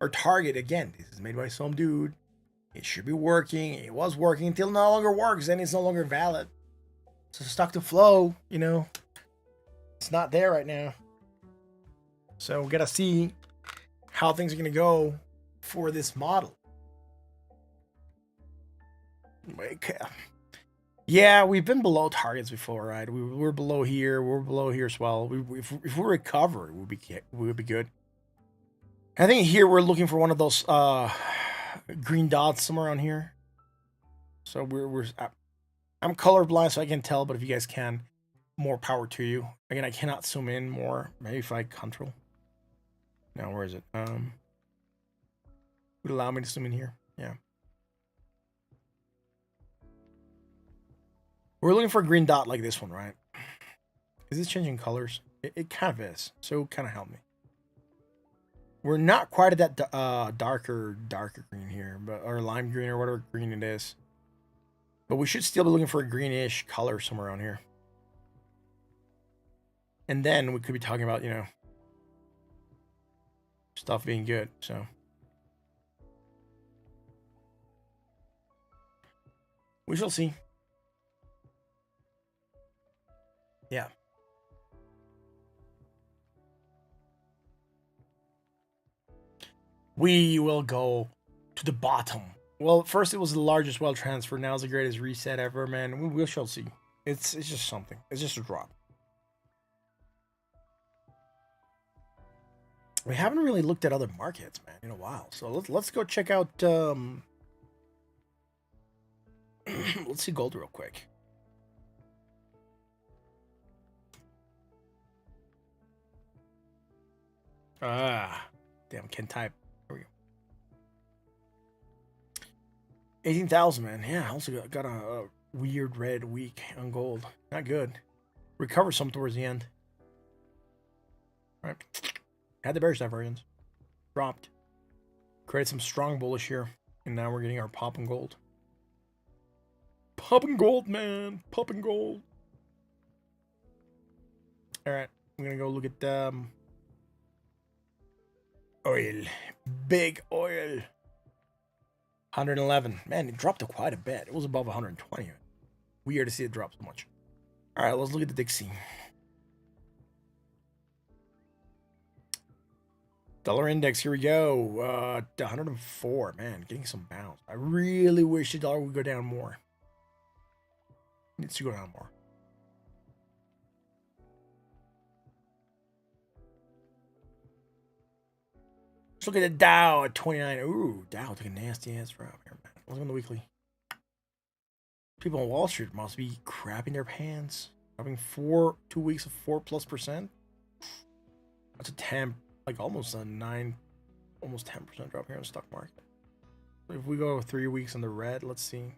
our target. Again, this is made by some dude. It should be working. It was working until it no longer works, and it's no longer valid. So stock to flow, it's not there right now. So we gotta see how things are gonna go for this model. Okay. Yeah, we've been below targets before, right? We're below here. We're below here as well. If we recover, we would be good. I think here we're looking for one of those green dots somewhere on here. So I'm colorblind, so I can tell. But if you guys can, more power to you. Again, I cannot zoom in more. Maybe if I control. Now where is it? Would allow me to zoom in here. Yeah. We're looking for a green dot like this one, right? Is this changing colors? It kind of is. So kind of help me. We're not quite at that darker green here, but or lime green or whatever green it is. But we should still be looking for a greenish color somewhere around here. And then we could be talking about, stuff being good. So we shall see. Yeah. We will go to the bottom. Well, first it was the largest wealth transfer. Now it's the greatest reset ever, man. We shall see. It's just something. It's just a drop. We haven't really looked at other markets, man, in a while. So let's go check out. Let's see gold real quick. Damn, can't type. There we go. 18,000, man. Yeah, I also got a weird red week on gold. Not good. Recover some towards the end. All right. Had the bearish divergence. Dropped. Created some strong bullish here. And now we're getting our pop and gold. Pop and gold, man. Pop and gold. All right. I'm going to go look at oil. Big oil. 111. Man, it dropped quite a bit. It was above 120. Weird to see it drop so much. All right, let's look at the Dixie. Dollar index, here we go. 104. Man, getting some bounce. I really wish the dollar would go down more. It needs to go down more. Let's look at the Dow at 29. Ooh, Dow took a nasty ass drop here, man. Let's look on the weekly. People on Wall Street must be crapping their pants. Having 2 weeks of 4+%. That's a 10, like almost a 9, almost 10% drop here in the stock market. If we go 3 weeks in the red, let's see.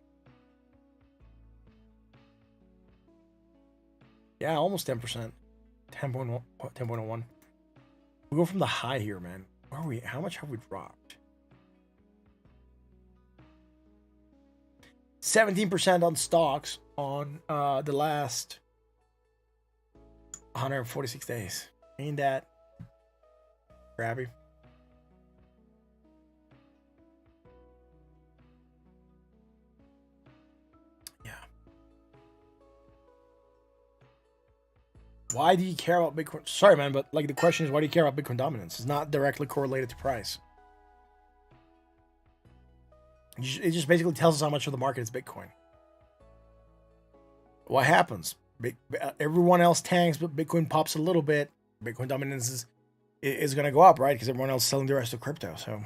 Yeah, almost 10%. 10.01. We go from the high here, man. Where are we? How much have we dropped? 17% on stocks on the last 146 days. Ain't that crappy? Yeah. Why do you care about Bitcoin? Sorry, man, but like the question is, why do you care about Bitcoin dominance? It's not directly correlated to price. It just basically tells us how much of the market is Bitcoin. What happens? Everyone else tanks, but Bitcoin pops a little bit. Bitcoin dominance is going to go up, right? Because everyone else is selling the rest of crypto. So,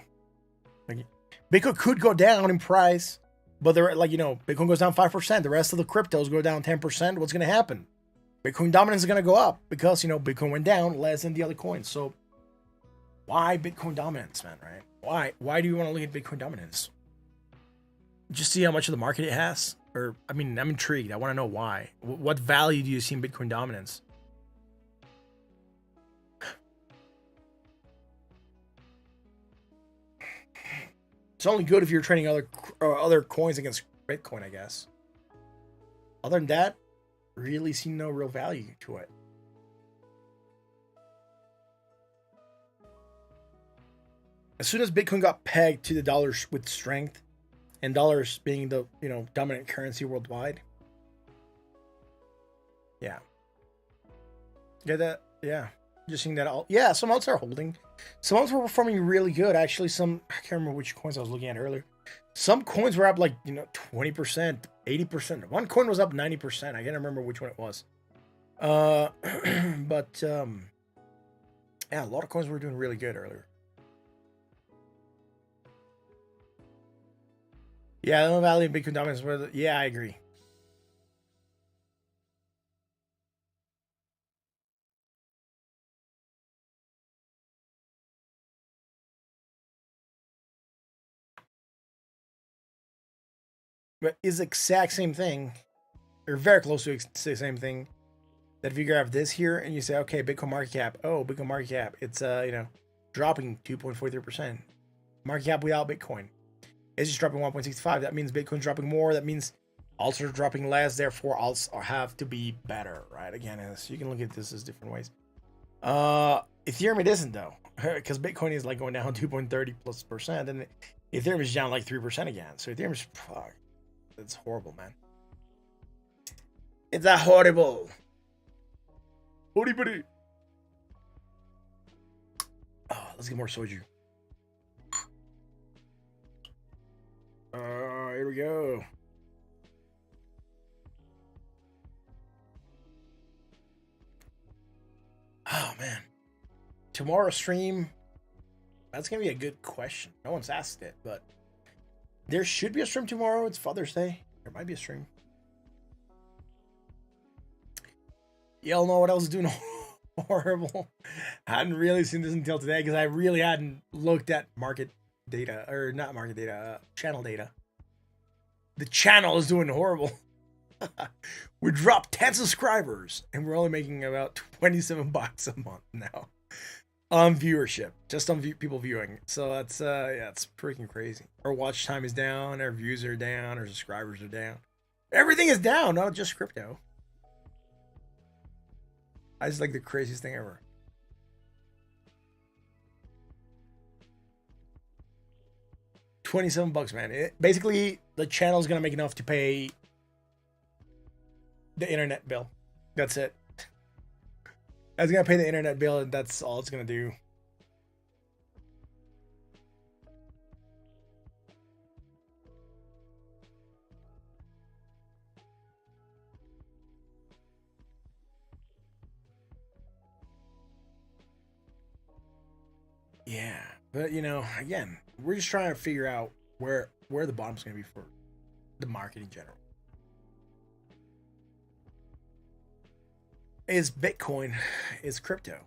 like, Bitcoin could go down in price, but they're like, Bitcoin goes down 5%. The rest of the cryptos go down 10%. What's going to happen? Bitcoin dominance is going to go up because, Bitcoin went down less than the other coins. So, why Bitcoin dominance, man, right? Why do you want to look at Bitcoin dominance? Just see how much of the market it has? Or, I'm intrigued. I want to know why. What value do you see in Bitcoin dominance? It's only good if you're trading other coins against Bitcoin, I guess. Other than that, really see no real value to it. As soon as Bitcoin got pegged to the dollar with strength, and dollars being the dominant currency worldwide. Yeah. Get that? Yeah. Just seeing that all. Yeah, some alts are holding. Some alts were performing really good. Actually, I can't remember which coins I was looking at earlier. Some coins were up like 20%, 80%. One coin was up 90%. I can't remember which one it was. But yeah, a lot of coins were doing really good earlier. Yeah, the value of Bitcoin dominance. Yeah, I agree. But it's the exact same thing, or very close to the same thing. That if you grab this here and you say, okay, Bitcoin market cap. Oh, Bitcoin market cap. It's dropping 2.43%. Market cap without Bitcoin. It's just dropping 1.65. That means Bitcoin's dropping more. That means alts are dropping less. Therefore, alts have to be better, right? Again, you can look at this as different ways. Ethereum, it isn't though, because Bitcoin is like going down 2.30+%, and Ethereum is down like 3% again. So Ethereum is, it's horrible, man. It's a horrible. Buddy. Oh, let's get more soju. Here we go. Oh man, tomorrow's stream. That's gonna be a good question. No one's asked it, but there should be a stream tomorrow. It's Father's Day. There might be a stream. Y'all know what else is doing horrible? I hadn't really seen this until today because I really hadn't looked at market data, or not market data, channel data. The channel is doing horrible. We dropped 10 subscribers and we're only making about $27 a month now on viewership, just on people viewing. So that's yeah, it's freaking crazy. Our watch time is down, our views are down, our subscribers are down. Everything is down, not just crypto. I just like the craziest thing ever. $27, man. Basically, the channel is gonna make enough to pay the internet bill. That's it. It's gonna pay the internet bill, and that's all it's gonna do. Yeah, but again, we're just trying to figure out where the bottom's gonna be for the market in general. Is Bitcoin, is crypto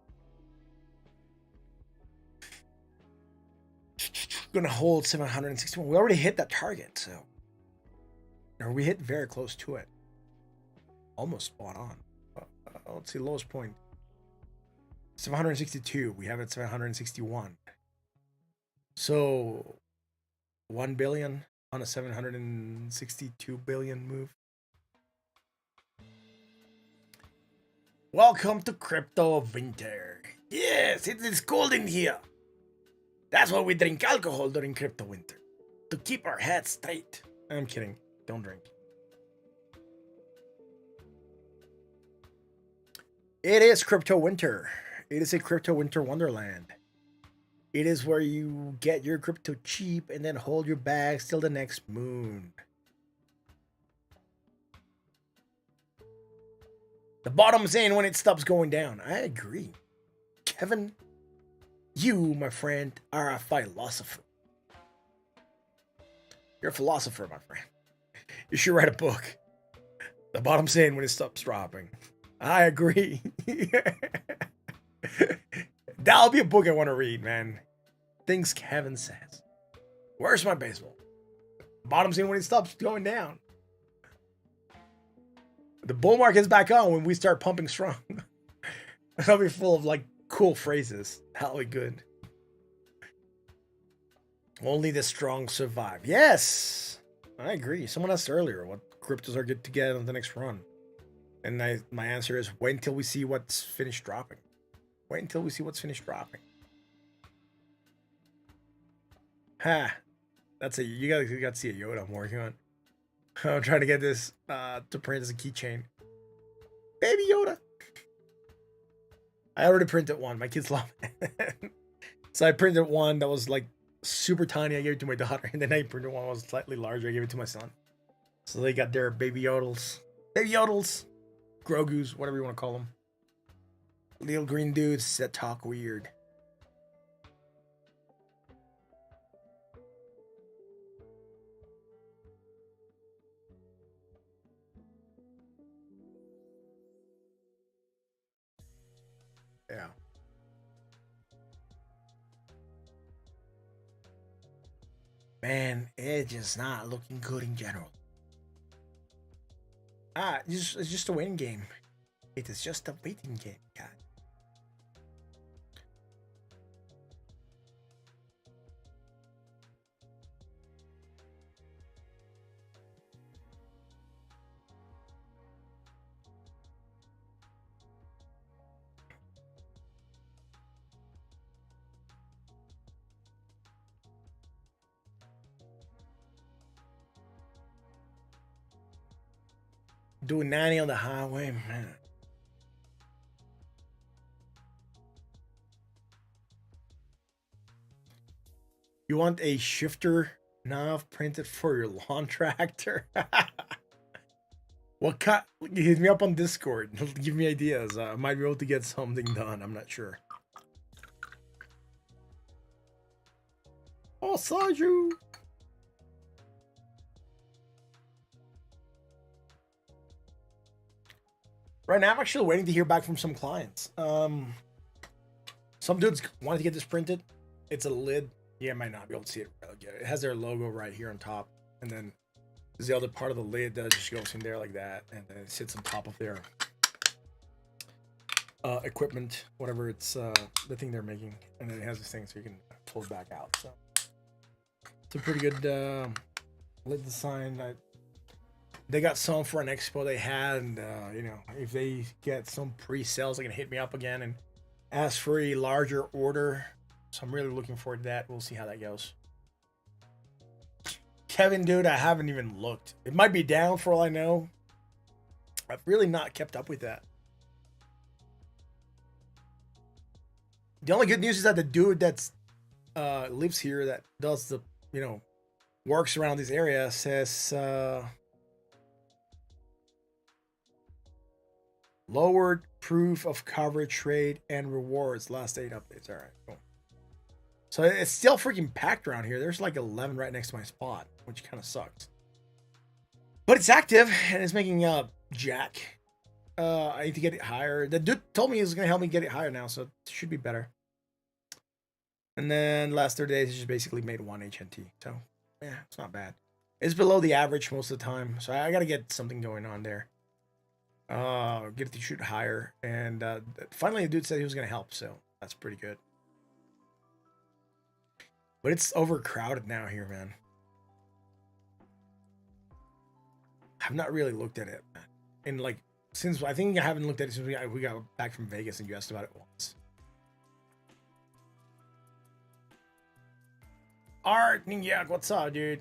gonna hold 761? We already hit that target, so or we hit very close to it, almost spot on. Let's see, lowest point 762. We have it 761. So 1 billion on a 762 billion move. Welcome to crypto winter. Yes, it is cold in here. That's why we drink alcohol during crypto winter, to keep our heads straight. I'm kidding. Don't drink. It is crypto winter. It is a crypto winter wonderland. It is where you get your crypto cheap and then hold your bags till the next moon. The bottom's in when it stops going down. I agree. Kevin, you, my friend, are a philosopher. You're a philosopher, my friend. You should write a book. The bottom's in when it stops dropping. I agree. That'll be a book I want to read, man. Things Kevin says. Where's my baseball? Bottom's in when it stops going down. The bull market's back on when we start pumping strong. That'll be full of like cool phrases. That'll be good. Only the strong survive. Yes, I agree. Someone asked earlier what cryptos are good to get on the next run. And my answer is wait until we see what's finished dropping. Wait until we see what's finished dropping. Ha. That's you got to see a Yoda I'm working on. I'm trying to get this to print as a keychain. Baby Yoda. I already printed one. My kids love it. So I printed one that was like super tiny. I gave it to my daughter. And then I printed one that was slightly larger. I gave it to my son. So they got their baby Yodels. Baby Yodels. Grogu's, whatever you want to call them. Little green dudes that talk weird. Yeah. Man, it's just not looking good in general. It's just a waiting game. It is just a waiting game, guys. Doing 90 on the highway, man. You want a shifter nav printed for your lawn tractor? What kind? Hit me up on Discord. Give me ideas. I might be able to get something done. I'm not sure. Oh, Saju. Right now, I'm actually waiting to hear back from some clients. Some dudes wanted to get this printed. It's a lid. Yeah, I might not be able to see it. It has their logo right here on top. And then there's the other part of the lid that just goes in there like that. And then it sits on top of their equipment, whatever it's the thing they're making. And then it has this thing so you can pull it back out. So it's a pretty good lid design. They got some for an expo they had, and you know, if they get some pre-sales, they're gonna hit me up again and ask for a larger order. So I'm really looking forward to that. We'll see how that goes. Kevin, dude, I haven't even looked. It might be down for all I know. I've really not kept up with that. The only good news is that the dude that's lives here that does the, you know, works around this area says lowered proof of coverage rate and rewards last 8 updates. All right, cool. So it's still freaking packed around here. There's like 11 right next to my spot, which kind of sucks. But it's active and it's making jack. I need to get it higher. The dude told me he was going to help me get it higher now, so it should be better. And then last 30 days, it's just basically made 1 HNT. So, yeah, it's not bad. It's below the average most of the time. So I got to get something going on there. Get it to shoot higher. And finally, the dude said he was going to help. So that's pretty good. But it's overcrowded now here, man. I've not really looked at it, man. And like, since I think I haven't looked at it since we got back from Vegas and you asked about it once. Art Ninja, what's up, dude?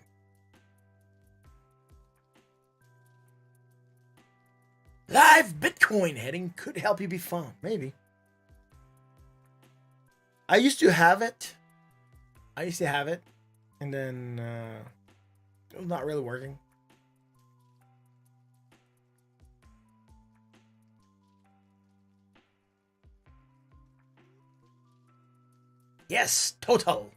Live Bitcoin heading could help you be fun. Maybe. I used to have it. And then it was not really working. Yes, total.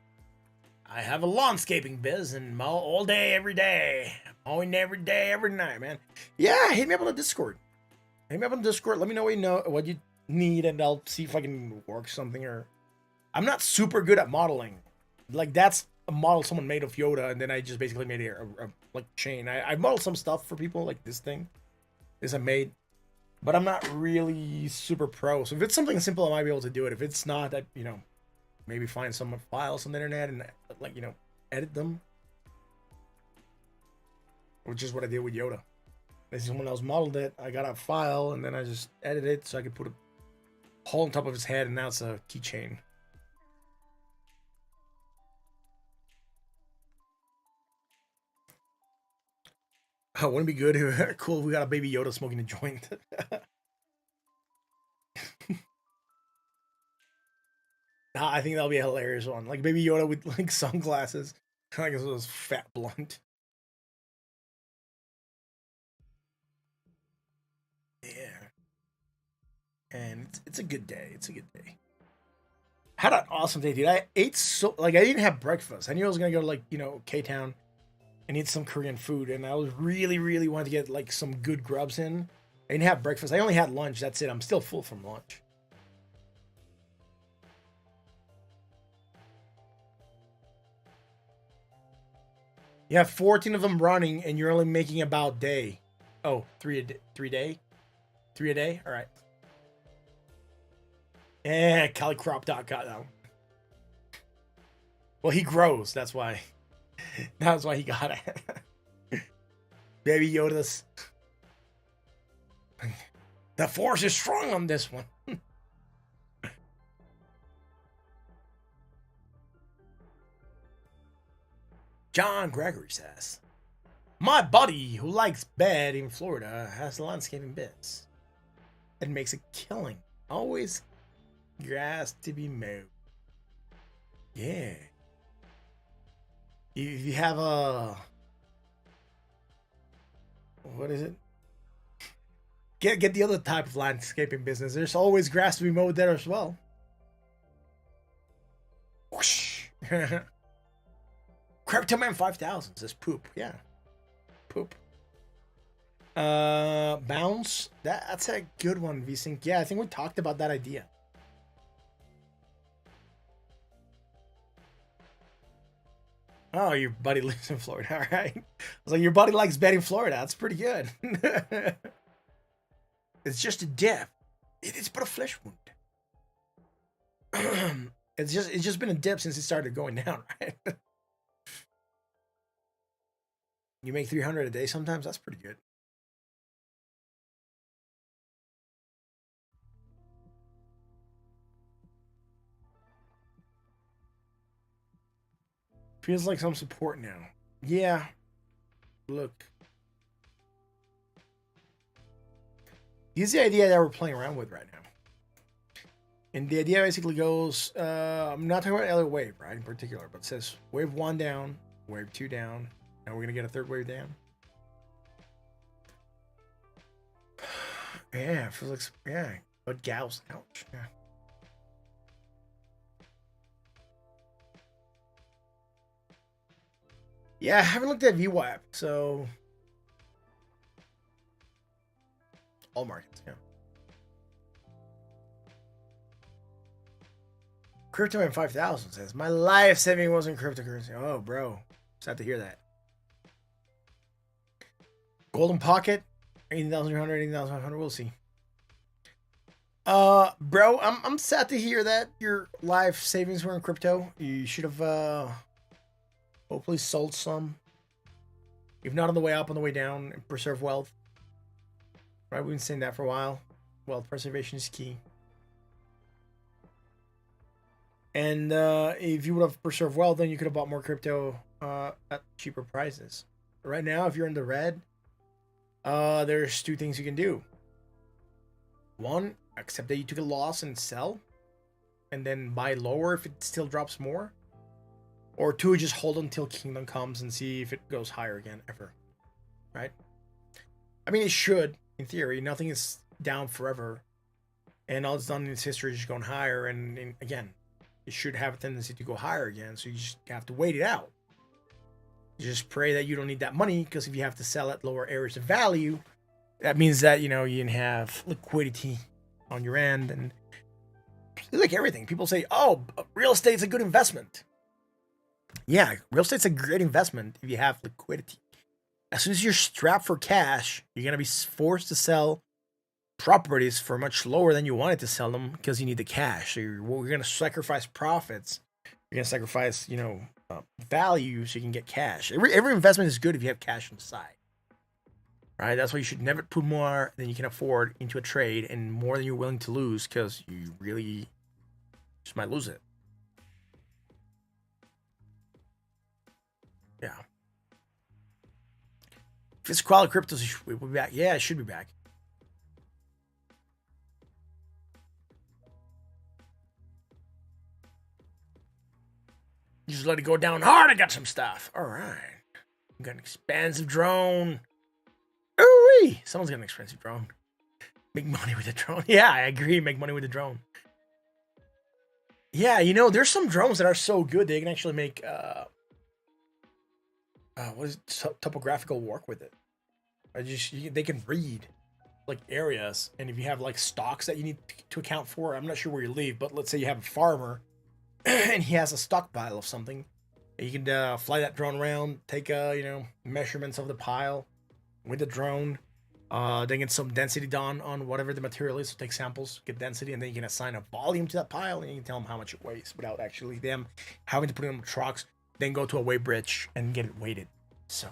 I have a landscaping biz and mow all day, every day. Mowing every day, every night, man. Yeah, hit me up on the Discord. Hit me up on the Discord. Let me know what you need, and I'll see if I can work something. Or I'm not super good at modeling. Like, that's a model someone made of Yoda, and then I just basically made a like chain. I modeled some stuff for people, like this thing. This I made, but I'm not really super pro. So if it's something simple, I might be able to do it. If it's not, that maybe find some files on the internet and edit them, which is what I did with Yoda. This is when I was modeled it. I got a file and then I just edited it so I could put a hole on top of his head, and now it's a keychain. Oh, wouldn't it be good? Cool. We got a baby Yoda smoking a joint. I think that'll be a hilarious one. Like baby Yoda with like sunglasses. Like this was fat blunt. Yeah. And it's a good day. It's a good day. Had an awesome day, dude. I ate I didn't have breakfast. I knew I was gonna go to K-Town and eat some Korean food, and I was really wanted to get like some good grubs in. I didn't have breakfast. I only had lunch. That's it. I'm still full from lunch. You have 14 of them running, and you're only making about day. Oh, three a day? 3 a day? All right. Yeah, CaliCrop.com. Well, he grows. That's why. That's why he got it. Baby Yoda's. The force is strong on this one. John Gregory says, my buddy who likes bed in Florida has landscaping bits and makes a killing. Always grass to be mowed. Yeah. If you have a... What is it? Get the other type of landscaping business. There's always grass to be mowed there as well. Whoosh. Cryptoman 5000 says poop. Yeah. Poop. Bounce. That's a good one, VSync. Yeah, I think we talked about that idea. Oh, your buddy lives in Florida. All right. I was like, your buddy likes bed in Florida. That's pretty good. It's just a dip. It's but a flesh wound. It's just been a dip since it started going down, right? You make 300 a day sometimes? That's pretty good. Feels like some support now. Yeah. Look. Here's the idea that we're playing around with right now. And the idea basically goes, I'm not talking about other wave, right, in particular, but it says wave 1 down, wave 2 down, and we're going to get a third wave down. Yeah, it feels like, yeah, but gals, ouch, yeah. Yeah, I haven't looked at VWAP, so... All markets, yeah. CryptoMan 5000 says, my life saving wasn't cryptocurrency. Oh, bro. Sad to hear that. Golden Pocket, 18,300, 18,500. We'll see. Bro, I'm sad to hear that your life savings were in crypto. You should have, hopefully sold some. If not on the way up, on the way down, and preserve wealth. Right, we've been saying that for a while. Wealth preservation is key. And if you would have preserved wealth, then you could have bought more crypto at cheaper prices. Right now, if you're in the red, there's two things you can do. One, accept that you took a loss and sell, and then buy lower if it still drops more. Or two, just hold until Kingdom comes and see if it goes higher again ever. Right? I mean, it should, in theory. Nothing is down forever. And all it's done in its history is just going higher. And again, it should have a tendency to go higher again. So you just have to wait it out. You just pray that you don't need that money, because if you have to sell at lower areas of value, that means that, you can have liquidity on your end. And like everything, people say, oh, real estate's a good investment. Yeah, real estate's a great investment if you have liquidity. As soon as you're strapped for cash, you're going to be forced to sell properties for much lower than you wanted to sell them because you need the cash. So you're going to sacrifice profits. You're going to sacrifice, value so you can get cash. Every investment is good if you have cash on the side. Right? That's why you should never put more than you can afford into a trade and more than you're willing to lose, because you really just might lose it. Yeah. If it's quality cryptos, we'll be back. Yeah, it should be back. Just let it go down hard. I got some stuff. All right. I got an expensive drone. Ooh-wee. Someone's got an expensive drone. Make money with a drone. Yeah, I agree. Make money with a drone. Yeah, there's some drones that are so good they can actually make topographical work with it. They can read like areas, and if you have like stocks that you need to account for, I'm not sure where you live, but let's say you have a farmer and he has a stockpile of something, you can fly that drone around, take measurements of the pile with the drone, then get some density done on whatever the material is. So take samples, get density, and then you can assign a volume to that pile, and you can tell them how much it weighs without actually them having to put it on trucks, then go to a weigh bridge and get it weighted. So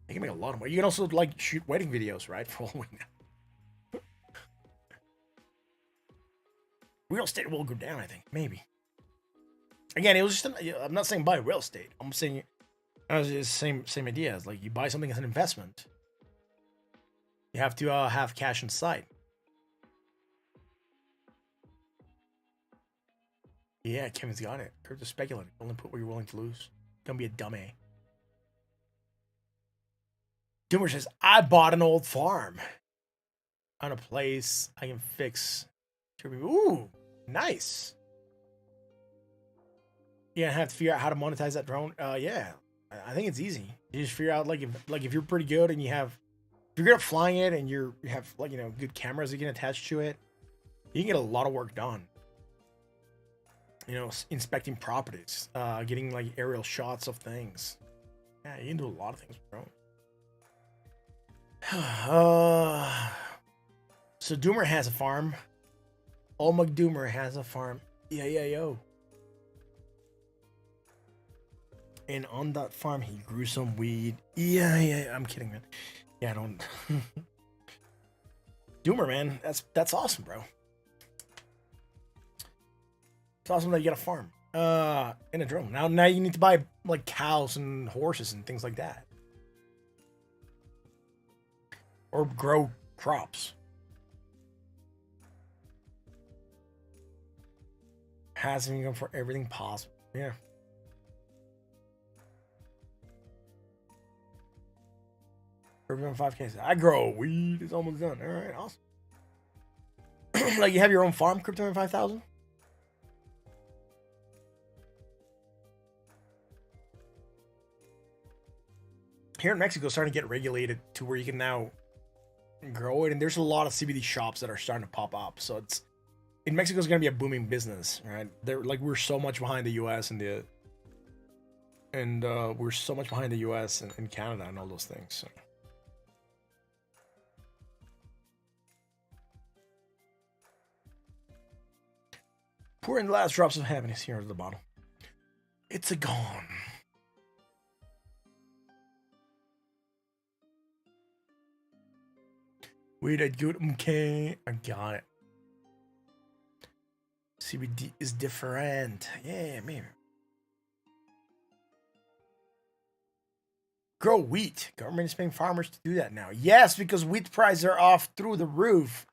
you can make a lot of money. You can also like shoot wedding videos, right? For all we know. Real estate will go down, I think. Maybe. Again, it was just I'm not saying buy real estate. I'm saying it's the same idea. It's like you buy something as an investment. You have to have cash inside. Yeah, Kevin's got it. Crypto speculating. Only put what you're willing to lose. Don't be a dummy. Doomer says, I bought an old farm on a place I can fix. Ooh, nice. Yeah, I have to figure out how to monetize that drone. Yeah, I think it's easy. You just figure out if you're pretty good and if you're good at flying it and you have good cameras you can attach to it, you can get a lot of work done. Inspecting properties, getting like aerial shots of things. Yeah, you can do a lot of things with drone. So Doomer has a farm. Olmug Doomer has a farm. Yeah, yo. And on that farm, he grew some weed. Yeah. I'm kidding, man. Yeah, I don't. Doomer, man, that's awesome, bro. It's awesome that you got a farm. In a drone. Now you need to buy like cows and horses and things like that. Or grow crops. Has income for everything possible. Yeah. Urban 5K. I grow weed. It's almost done. All right, awesome. Like you have your own farm, Crypto 5000. Here in Mexico, it's starting to get regulated to where you can now grow it, and there's a lot of CBD shops that are starting to pop up. So it's in Mexico is going to be a booming business, right? We're so much behind the U.S. and we're so much behind the U.S. and Canada and all those things. So. Pour in the last drops of happiness here at the bottle. It's a gone. Wait, I good. Okay, I got it. CBD is different. Yeah, maybe. Grow wheat. Government is paying farmers to do that now. Yes, because wheat prices are off through the roof.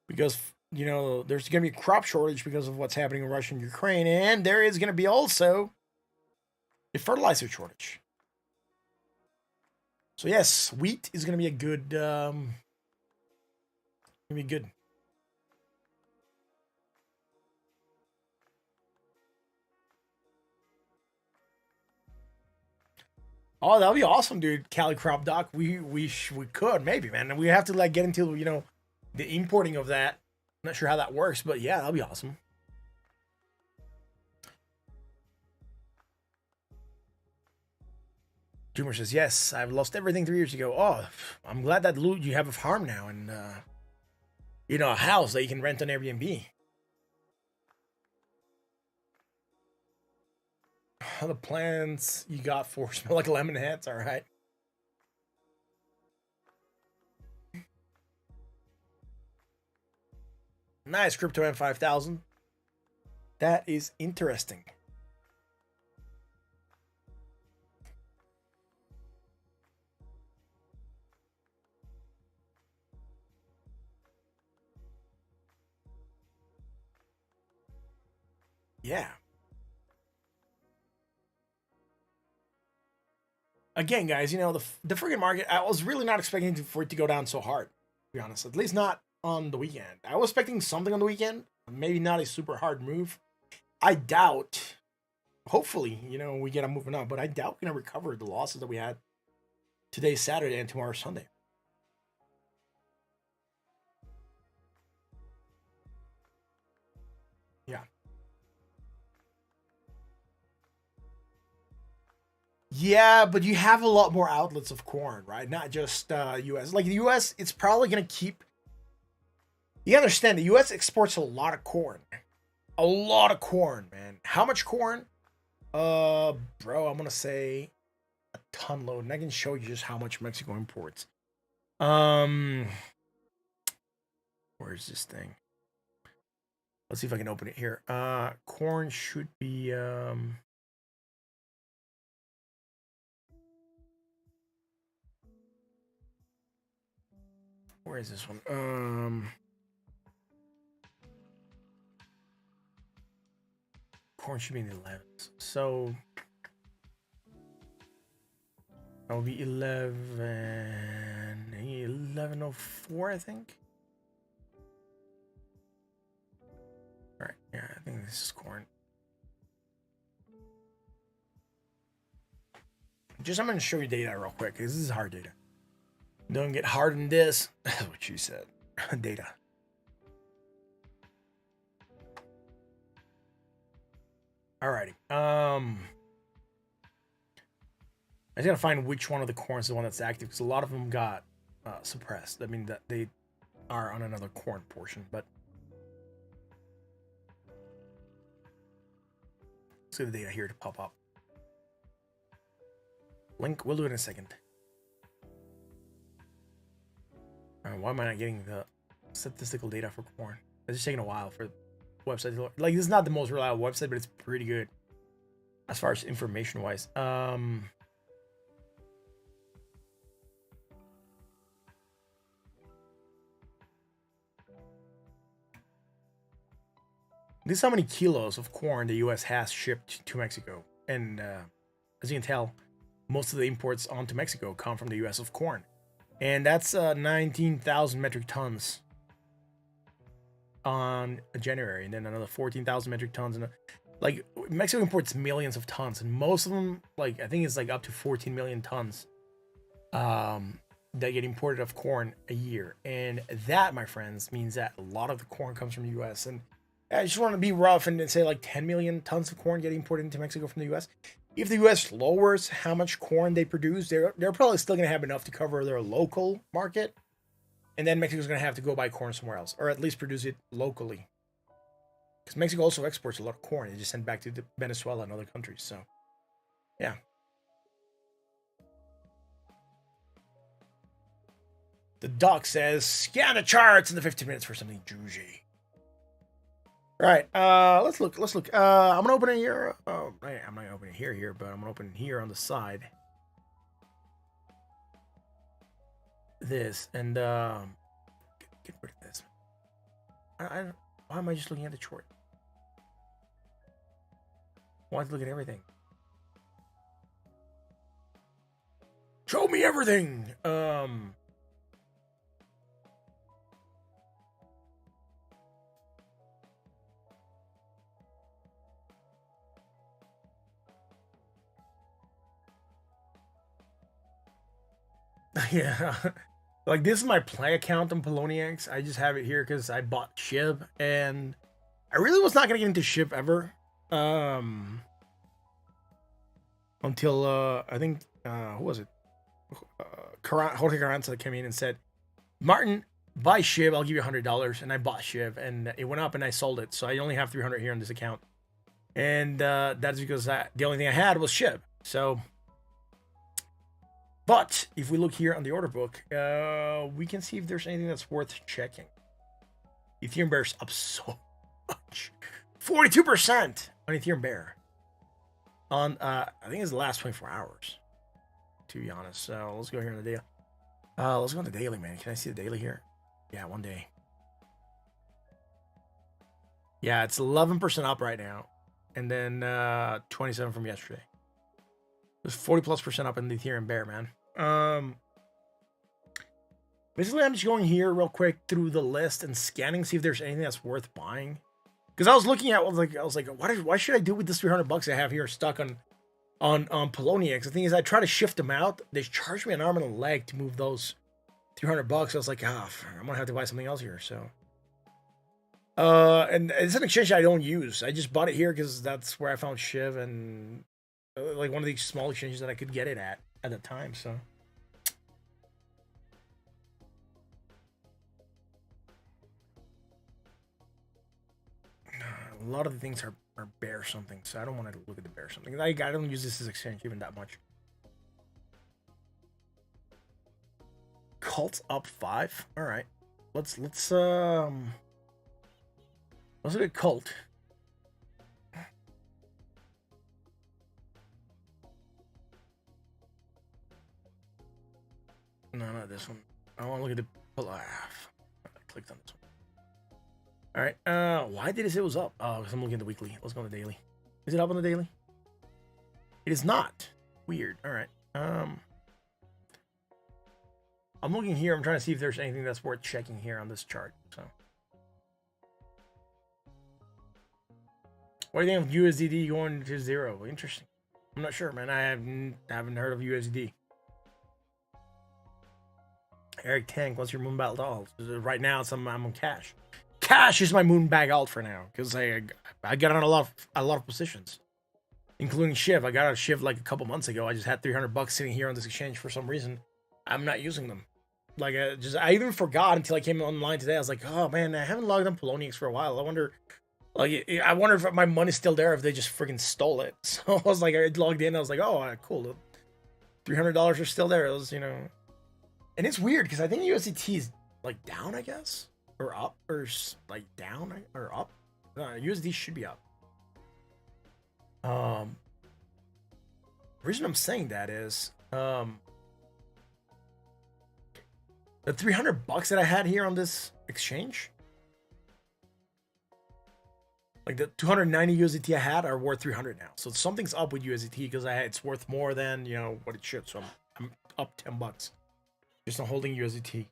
because there's going to be a crop shortage because of what's happening in Russia and Ukraine, and there is going to be also a fertilizer shortage. So yes, wheat is going to be a good, Oh, that'll be awesome, dude. Cali crop doc. We could maybe, man. We have to like get into the importing of that. I'm not sure how that works, but yeah, that'll be awesome. Dreamer says, yes, I've lost everything 3 years ago. Oh, I'm glad that you have a farm now and a house that you can rent on Airbnb. The plans you got for smell like lemon heads. All right. Nice, Crypto M5000. That is interesting. Yeah. Again, guys, the friggin' market, I was really not expecting for it to go down so hard, to be honest. At least not on the weekend. I was expecting something on the weekend, maybe not a super hard move. I doubt, hopefully, we get a moving up, but I doubt we're going to recover the losses that we had today, Saturday, and tomorrow, Sunday. Yeah. Yeah, but you have a lot more outlets of corn, right? Not just US. Like the US, it's probably going to keep. You understand the US exports a lot of corn. A lot of corn, man. How much corn? Bro, I'm going to say a ton load. And I can show you just how much Mexico imports. Where's this thing? Let's see if I can open it here. Corn should be where is this one? Corn should be in the 11s. So that will be 1104, I think. All right, yeah, I think this is corn. I'm going to show you data real quick because this is hard data. Don't get hard in this. That's what she said. Data. Alrighty. I just gotta find which one of the corns is the one that's active because a lot of them got suppressed. I mean that they are on another corn portion, but let's get the data here to pop up. Link, we'll do it in a second. Why am I not getting the statistical data for corn? It's just taking a while for the website to look. Like, this is not the most reliable website, but it's pretty good as far as information wise. This is how many kilos of corn the US has shipped to Mexico. And as you can tell, most of the imports onto Mexico come from the US of corn. And that's 19,000 metric tons on January. And then another 14,000 metric tons. And like, Mexico imports millions of tons. And most of them, like, I think it's like up to 14 million tons that get imported of corn a year. And that, my friends, means that a lot of the corn comes from the US. And I just want to be rough and say like 10 million tons of corn get imported into Mexico from the US. If the US lowers how much corn they produce, they're probably still going to have enough to cover their local market. And then Mexico's going to have to go buy corn somewhere else, or at least produce it locally. Because Mexico also exports a lot of corn. They just send back to Venezuela and other countries. So, yeah. The doc says, scan the charts in the 15 minutes for something juicy. All right, let's look. I'm gonna open it here. Oh, I'm not gonna open it here, but I'm gonna open it here on the side. This and get rid of this. Why am I just looking at the chart? Why look at everything? Show me everything. Yeah. Like, this is my play account on Poloniex. I just have it here because I bought SHIB, and I really was not gonna get into SHIB ever. Until I think who was it? Jorge Carranza came in and said, Martin, buy SHIB, I'll give you $100. And I bought SHIB, and it went up, and I sold it. So I only have 300 here on this account. And that's because the only thing I had was SHIB. So, but if we look here on the order book, we can see if there's anything that's worth checking. Ethereum Bear's up so much. 42% on Ethereum Bear. On, I think it's the last 24 hours, to be honest. So let's go here on the daily. Let's go on the daily, man. Can I see the daily here? Yeah, one day. Yeah, it's 11% up right now. And then 27 from yesterday. There's 40+% up in the Ethereum Bear, man. Basically, I'm just going here real quick through the list and scanning, see if there's anything that's worth buying. Because I was looking at, I was like, why should I do with this $300 I have here stuck on Poloniex? The thing is, I try to shift them out. They charge me an arm and a leg to move those $300. I was like, I'm gonna have to buy something else here. So, and it's an exchange I don't use. I just bought it here because that's where I found SHIB and like one of these small exchanges that I could get it at the time. So. A lot of the things are bear something, so I don't want to look at the bear something. I don't use this as exchange even that much. Cult's up 5. All right, let's look at Cult. No, not this one. I want to look at the. I clicked on this one. All right. Why did it say it was up? Oh, because I'm looking at the weekly. Let's go on the daily. Is it up on the daily? It is not. Weird. All right. I'm looking here. I'm trying to see if there's anything that's worth checking here on this chart. So, what do you think of USDD going to 0? Interesting. I'm not sure, man. I haven't heard of USD. Eric Tank, what's your Moonbag alt? Right now, I'm on cash. Cash is my Moonbag alt for now because I got on a lot of positions, including SHIB. I got out of SHIB like a couple months ago. I just had $300 sitting here on this exchange for some reason. I'm not using them. Like I even forgot until I came online today. I was like, oh man, I haven't logged on Poloniex for a while. I wonder if my money's still there, if they just freaking stole it. So I was like, I logged in. I was like, oh, cool. $300 are still there. It was, and it's weird because I think USDT is like down, I guess, or up, or like down or up. USD should be up. The reason I'm saying that is the $300 that I had here on this exchange, like the 290 USDT I had are worth 300 now. So something's up with USDT because it's worth more than what it should. So I'm up $10 just on holding USDT,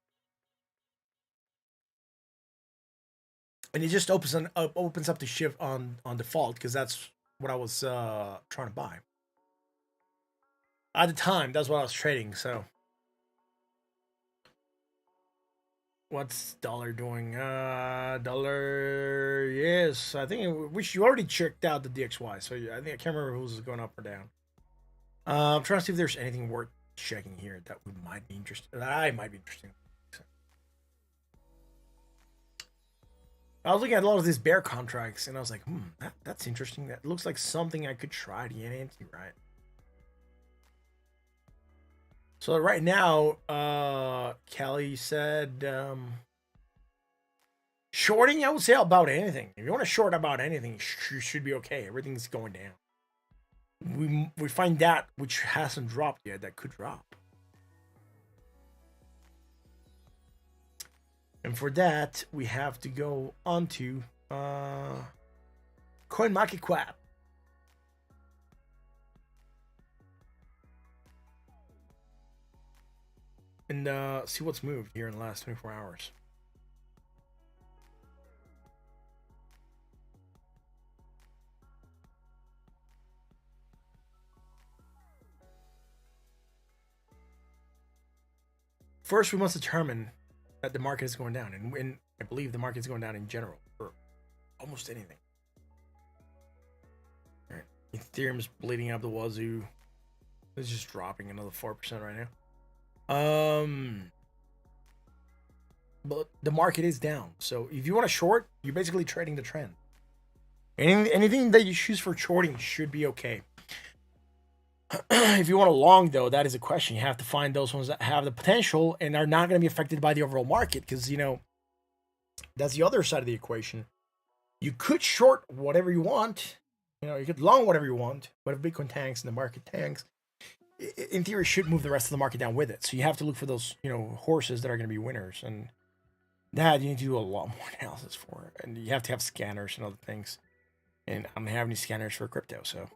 and it just opens up the shift on default because that's what I was trying to buy at the time. That's what I was trading. So. What's dollar doing? Dollar, yes. I think you already checked out the DXY, so I think I can't remember who's going up or down. I'm trying to see if there's anything worth checking here that we might be interested. That I might be interested in. I was looking at a lot of these bear contracts, and I was like, that's interesting. That looks like something I could try to get into, right? So right now, Kelly said, shorting, I would say about anything. If you want to short about anything, you should be okay. Everything's going down. We find that which hasn't dropped yet that could drop. And for that, we have to go onto CoinMarketCap. And see what's moved here in the last 24 hours. First, we must determine that the market is going down, and I believe the market is going down in general for almost anything. All right. Ethereum's bleeding up the wazoo. It's just dropping another 4% right now. But the market is down. So if you want to short, you're basically trading the trend. Anything that you choose for shorting should be okay. If you want a long, though, that is a question. You have to find those ones that have the potential and are not going to be affected by the overall market, because, you know, that's the other side of the equation. You could short whatever you want. You know, you could long whatever you want, but if Bitcoin tanks and the market tanks, in theory, should move the rest of the market down with it. So you have to look for those, you know, horses that are going to be winners, and that you need to do a lot more analysis for, and you have to have scanners and other things. And I don't have any scanners for crypto, so.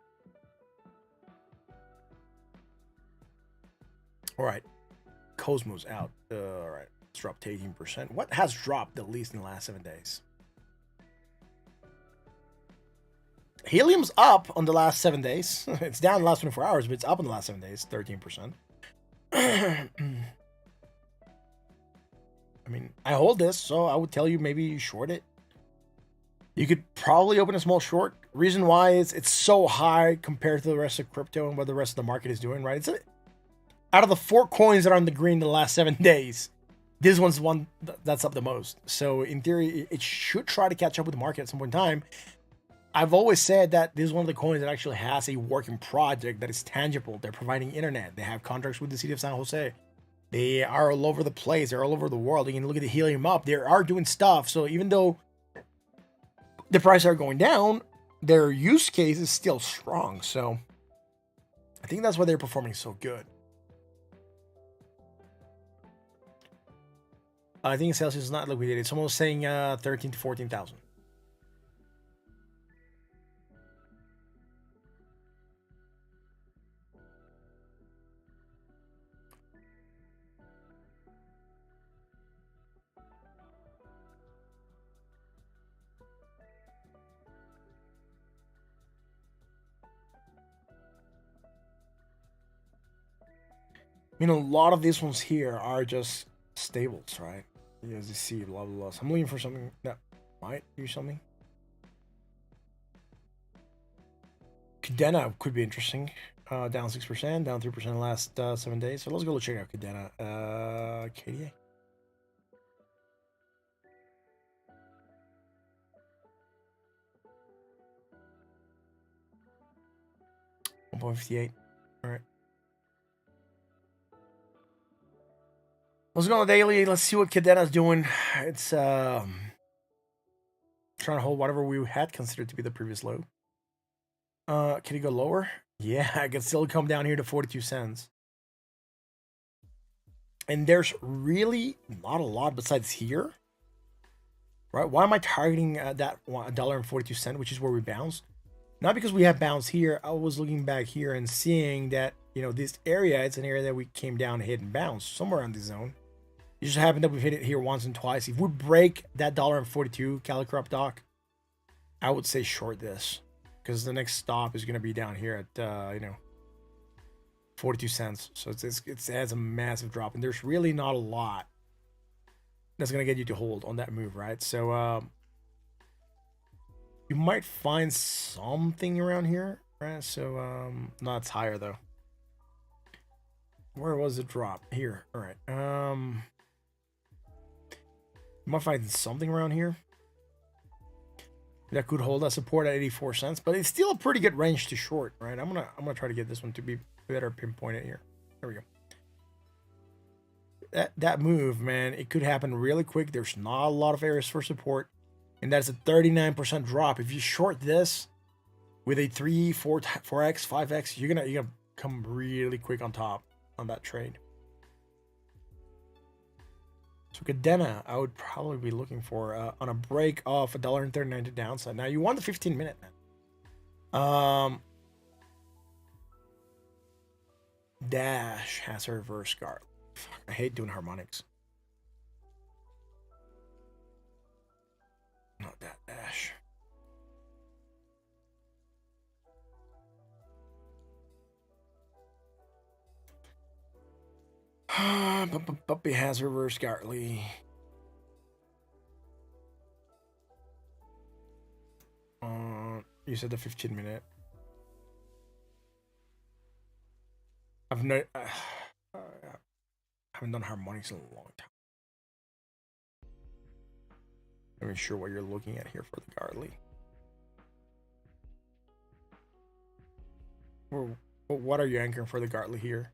All right, Cosmo's out. All right, it's dropped to 18%. What has dropped the least in the last 7 days? Helium's up on the last 7 days. It's down in the last 24 hours, but it's up in the last 7 days, 13%. I mean, I hold this, so I would tell you maybe you short it. You could probably open a small short. Reason why is it's so high compared to the rest of crypto and what the rest of the market is doing, right? Out of the 4 coins that are on the green in the last 7 days, this one's one that's up the most. So in theory, it should try to catch up with the market at some point in time. I've always said that this is one of the coins that actually has a working project that is tangible. They're providing internet. They have contracts with the city of San Jose. They are all over the place. They're all over the world. You can look at the Helium up. They are doing stuff. So even though the prices are going down, their use case is still strong. So I think that's why they're performing so good. I think Celsius is not liquidated. Someone was saying 13 to 14,000. I mean, a lot of these ones here are just stables, right? As you see, blah, blah, blah. So I'm looking for something that might do something. Cadena could be interesting. Down 6%, down 3% in the last 7 days. So let's go check out Cadena. KDA. $1.58. All right. Let's go on the daily. Let's see what Cadena's doing. It's trying to hold whatever we had considered to be the previous low. Can it go lower? Yeah, I can still come down here to 42 cents. And there's really not a lot besides here. Right? Why am I targeting that $1.42, which is where we bounced? Not because we have bounced here. I was looking back here and seeing that, you know, this area, it's an area that we came down, hit, and bounced somewhere on this zone. It just happened that we've hit it here once and twice. If we break that $1.42 Calicrop dock, I would say short this, because the next stop is going to be down here at 42 cents. So it has a massive drop, and there's really not a lot that's going to get you to hold on that move, right? So you might find something around here, right? So no, it's higher though. Where was the drop? Here. All right. You might find something around here that could hold that support at 84 cents, but it's still a pretty good range to short, right? I'm gonna try to get this one to be better pinpointed here. There we go. That move, man, it could happen really quick. There's not a lot of areas for support, and that's a 39% drop. If you short this with a 3, 4x, 5x, you're gonna come really quick on top on that trade. So Cadena, I would probably be looking for on a break of $1.39 to downside. Now you want the 15-minute, man. Dash has a reverse guard. Fuck, I hate doing harmonics. Not that dash. Puppy has reverse Gartley. You said the 15-minute. I've no. I haven't done harmonics in a long time. I'm not sure what you're looking at here for the Gartley. What are you anchoring for the Gartley here?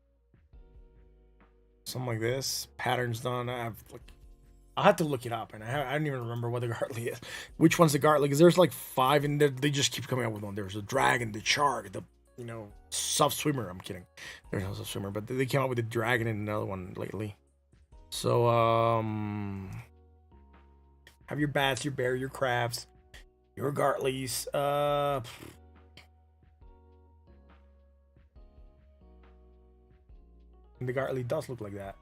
Something like this. Patterns done. I'll have to look it up, and I don't even remember what the Gartley is. Which one's the Gartley? Because there's like 5, and they just keep coming up with one. There's the dragon, the shark, the soft swimmer. I'm kidding. There's no soft swimmer, but they came out with the dragon and another one lately. So have your bats, your bear, your crabs, your Gartleys. And the Gartley does look like that.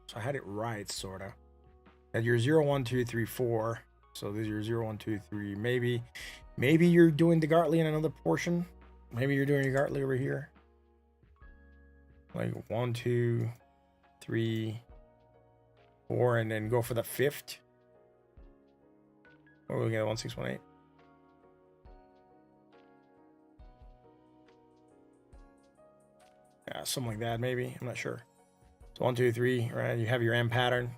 So I had it right, sorta. At your 0, 1, 2, 3, 4. So this is your 0, 1, 2, 3. Maybe you're doing the Gartley in another portion. Maybe you're doing your Gartley over here. Like 1, 2, 3, 4, and then go for the 5th. Or we'll get a 1, 6, 1, 8. Yeah, something like that, maybe. I'm not sure. So 1, 2, 3, right? You have your M pattern.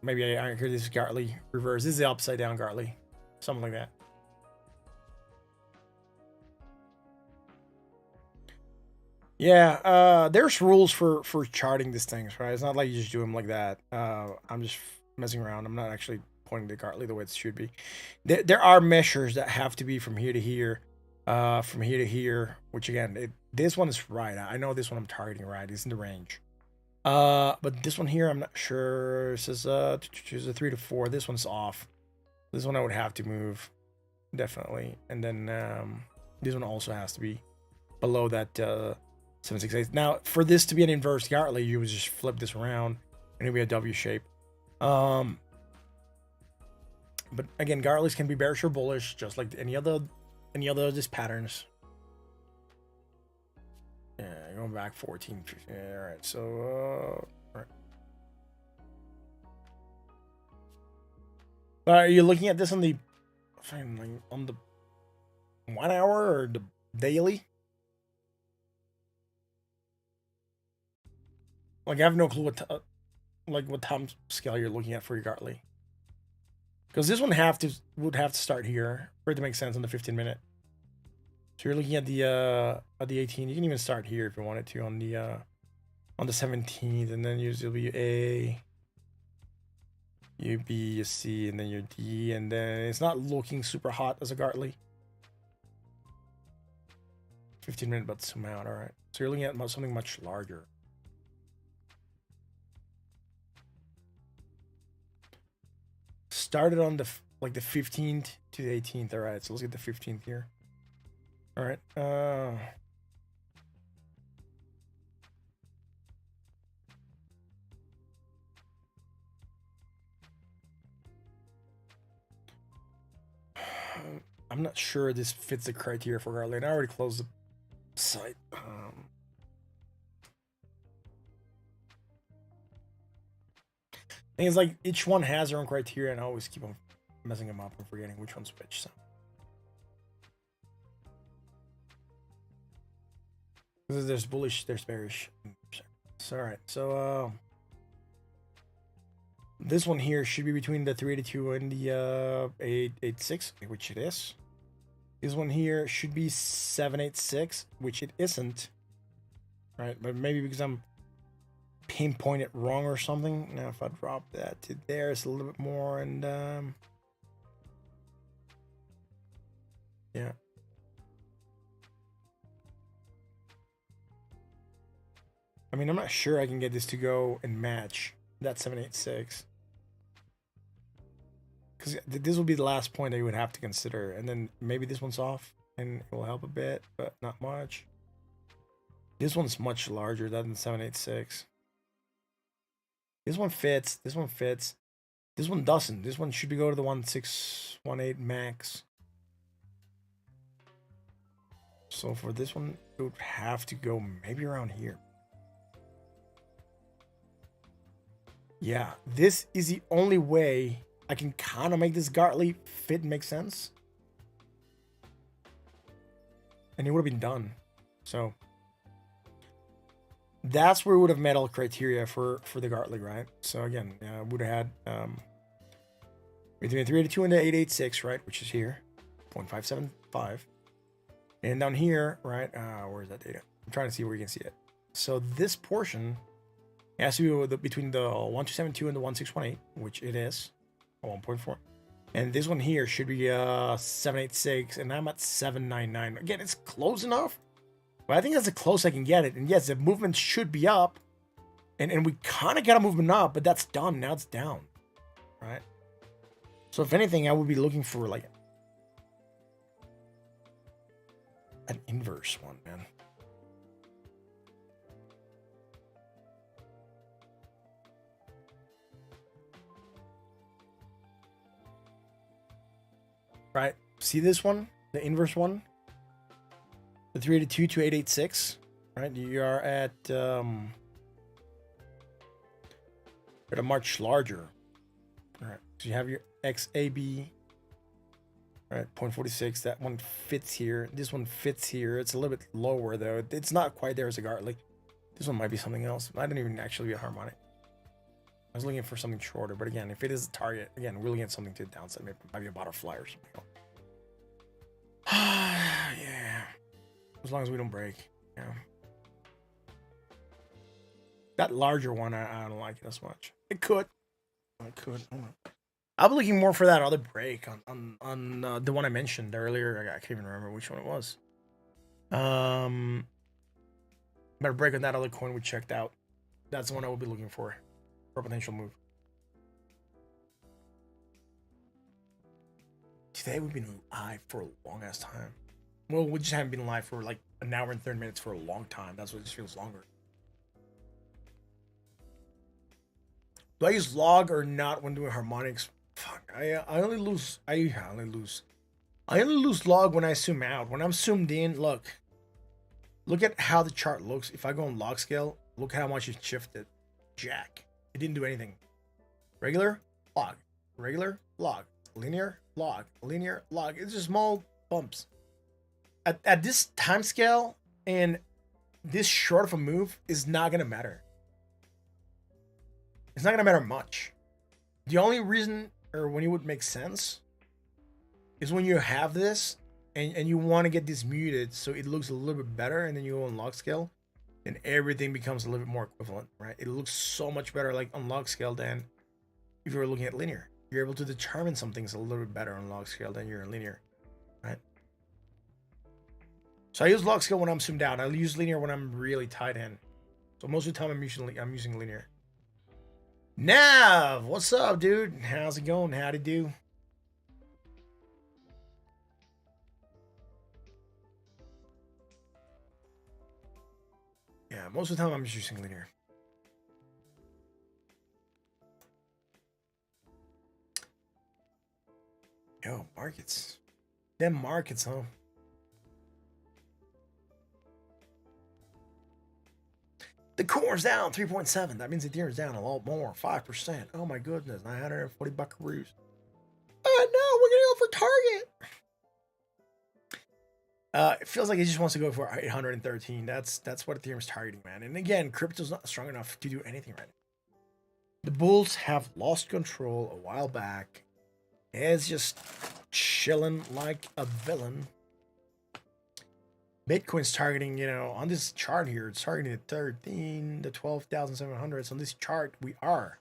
Maybe I hear this is Gartley reverse. This is the upside down Gartley. Something like that. Yeah, there's rules for charting these things, right? It's not like you just do them like that. I'm just messing around. I'm not actually pointing to Gartley the way it should be. There are measures that have to be from here to here. From here to here, which again, this one is right. I know this one I'm targeting right. It's in the range. But this one here, I'm not sure. It says choose a 3 to 4. This one's off. This one I would have to move, definitely. And then this one also has to be below that 7, 6, 8. Now, for this to be an inverse Gartley, you would just flip this around and it'd be a W shape. But again, Gartleys can be bearish or bullish, just like any other of these patterns. Yeah, going back 14, 15. All right, so all right. Are you looking at this on the 1 hour or the daily? Like, I have no clue what time scale you're looking at for your Gartley. Because this one would have to start here for it to make sense on the 15-minute. So you're looking at the 18. You can even start here if you wanted to on the 17th, and then you'll be A, you B, you C, and then your D, and then it's not looking super hot as a Gartley. 15-minute, but zoom out. All right. So you're looking at something much larger. Started on the 15th to the 18th. All right, so let's get the 15th here. All right. I'm not sure this fits the criteria for Gartley. And I already closed the site. Thing is, like, each one has their own criteria, and I always keep on messing them up and forgetting which one's which. So, there's bullish, there's bearish. So, all right. So, this one here should be between the 382 and the 886, which it is. This one here should be 786, which it isn't. Right, but maybe because I'm pinpoint it wrong or something. Now if I drop that to there, it's a little bit more, and yeah. I mean, I'm not sure I can get this to go and match that 786. Because this will be the last point that you would have to consider. And then maybe this one's off and it will help a bit, but not much. This one's much larger than 786. This one fits. This one fits. This one doesn't. This one should be go to the 1618 max. So for this one, it would have to go maybe around here. Yeah, this is the only way I can kind of make this Gartley fit make sense. And it would have been done. So that's where we would have met all criteria for the Gartley, right? So again, would have had between 382 and the 886, right? Which is here, 0.575. And down here, right? Where's that data? I'm trying to see where you can see it. So this portion has to be between the 1272 and the 1618, which it is, 1.4. And this one here should be 786, and I'm at 799. Again, it's close enough, but I think that's the close I can get it. And yes, the movement should be up, and we kind of got a movement up, but that's done. Now it's down, right? So if anything, I would be looking for like an inverse one, man. Right, see this one, the inverse one, the 382 to 886, right? You are at a much larger. All right, so you have your XAB, right? 0.46. That one fits here. This one fits here. It's a little bit lower though. It's not quite there as a Gartley. This one might be something else. I don't even actually be a harmonic. I was looking for something shorter, but again, if it is a target, again, we're looking at something to the downside. Maybe a butterfly or something. Yeah. As long as we don't break. Yeah. That larger one, I don't like it as much. It could. It could. I'm looking more for that other break on the one I mentioned earlier. I can't even remember which one it was. But a break on that other coin we checked out. That's the one I will be looking for a potential move. Today we've been live for a long ass time. Well, we just haven't been live for like an hour and 30 minutes for a long time. That's what this feels longer. Do I use log or not when doing harmonics? Fuck, I only lose log when I zoom out. When I'm zoomed in, look at how the chart looks. If I go on log scale, look how much it shifted. Jack. It didn't do anything. Regular, log. Regular, log. Linear, log. Linear, log. It's just small bumps. At this time scale and this short of a move is not going to matter. It's not going to matter much. The only reason, or when it would make sense, is when you have this and you want to get this muted so it looks a little bit better, and then you go on log scale and everything becomes a little bit more equivalent, right? It looks so much better like on log scale than if you were looking at linear. You're able to determine something's a little bit better on log scale than you're in linear, right? So I use log scale when I'm zoomed out. I use linear when I'm really tied in. So most of the time I'm using linear. Nav, what's up, dude? How's it going? How'd it do? Yeah, most of the time I'm just using linear. Yo, markets. Them markets, huh? The core's down 3.7. That means Ethereum's down a lot more, 5%. Oh my goodness, 940 buckaroos. Oh no, we're gonna go for target. It feels like it just wants to go for 813. That's what Ethereum's targeting, man. And again, crypto's not strong enough to do anything right now. The bulls have lost control a while back. It's just chilling like a villain. Bitcoin's targeting, on this chart here, it's targeting the 12,700. On this chart, we are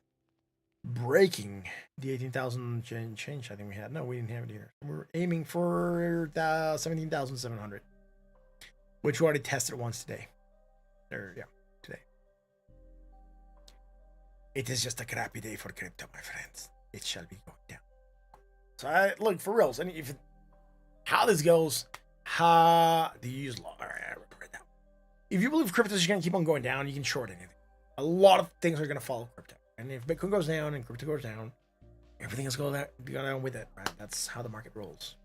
breaking the 18,000 change I think we had. No, we didn't have it here. We're aiming for 17,700, which we already tested once today. Today. It is just a crappy day for crypto, my friends. It shall be going down. So I look for reals. And if how this goes, how do you use law? All right, right now. If you believe crypto is going to keep on going down, you can short anything. A lot of things are going to follow crypto. And if Bitcoin goes down and crypto goes down, everything is going down with it. Right? That's how the market rolls.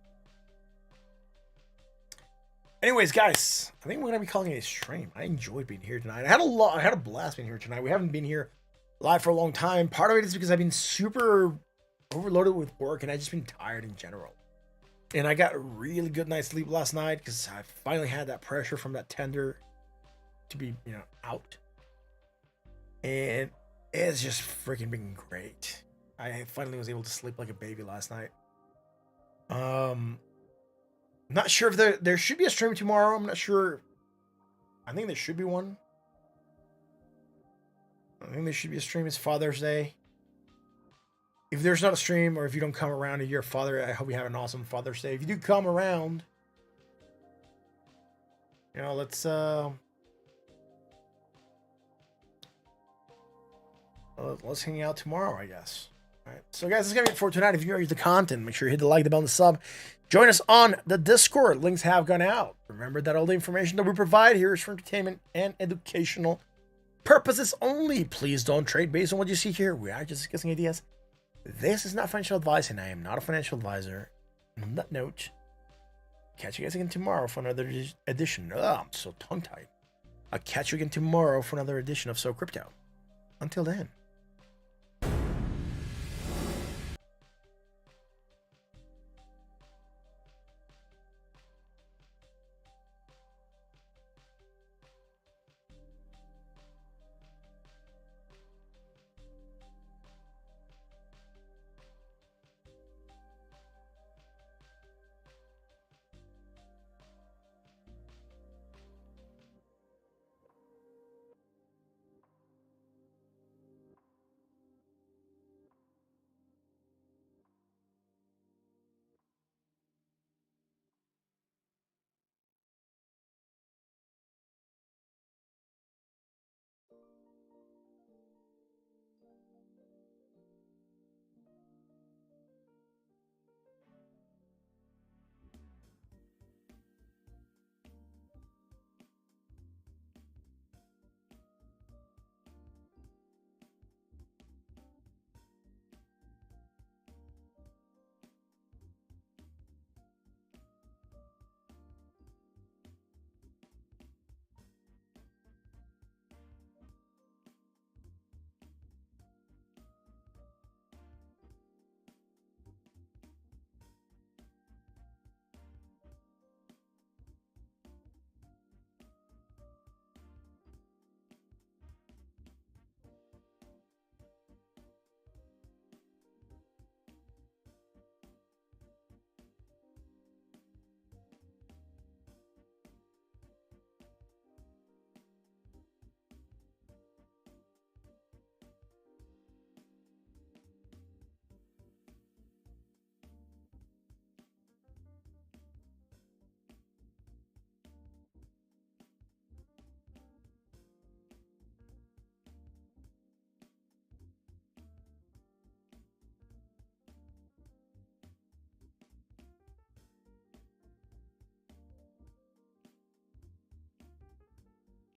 Anyways, guys, I think we're gonna be calling it a stream. I enjoyed being here tonight. I had a blast being here tonight. We haven't been here live for a long time. Part of it is because I've been super overloaded with work and I've just been tired in general. And I got a really good night's sleep last night because I finally had that pressure from that tender to be, out. And it's just freaking been great. I finally was able to sleep like a baby last night. Not sure if there should be a stream tomorrow. I'm not sure. I think there should be one. I think there should be a stream. It's Father's Day. If there's not a stream, or if you don't come around and you're a father, I hope you have an awesome Father's Day. If you do come around, let's hang out tomorrow, I guess. All right. So, guys, that's gonna be it for tonight. If you enjoyed the content, make sure you hit the like, the bell, and the sub. Join us on the Discord. Links have gone out. Remember that all the information that we provide here is for entertainment and educational purposes only. Please don't trade based on what you see here. We are just discussing ideas. This is not financial advice, and I am not a financial advisor. On that note, catch you guys again tomorrow for another edition. Oh, I'm so tongue-tied. I'll catch you again tomorrow for another edition of So Crypto. Until then.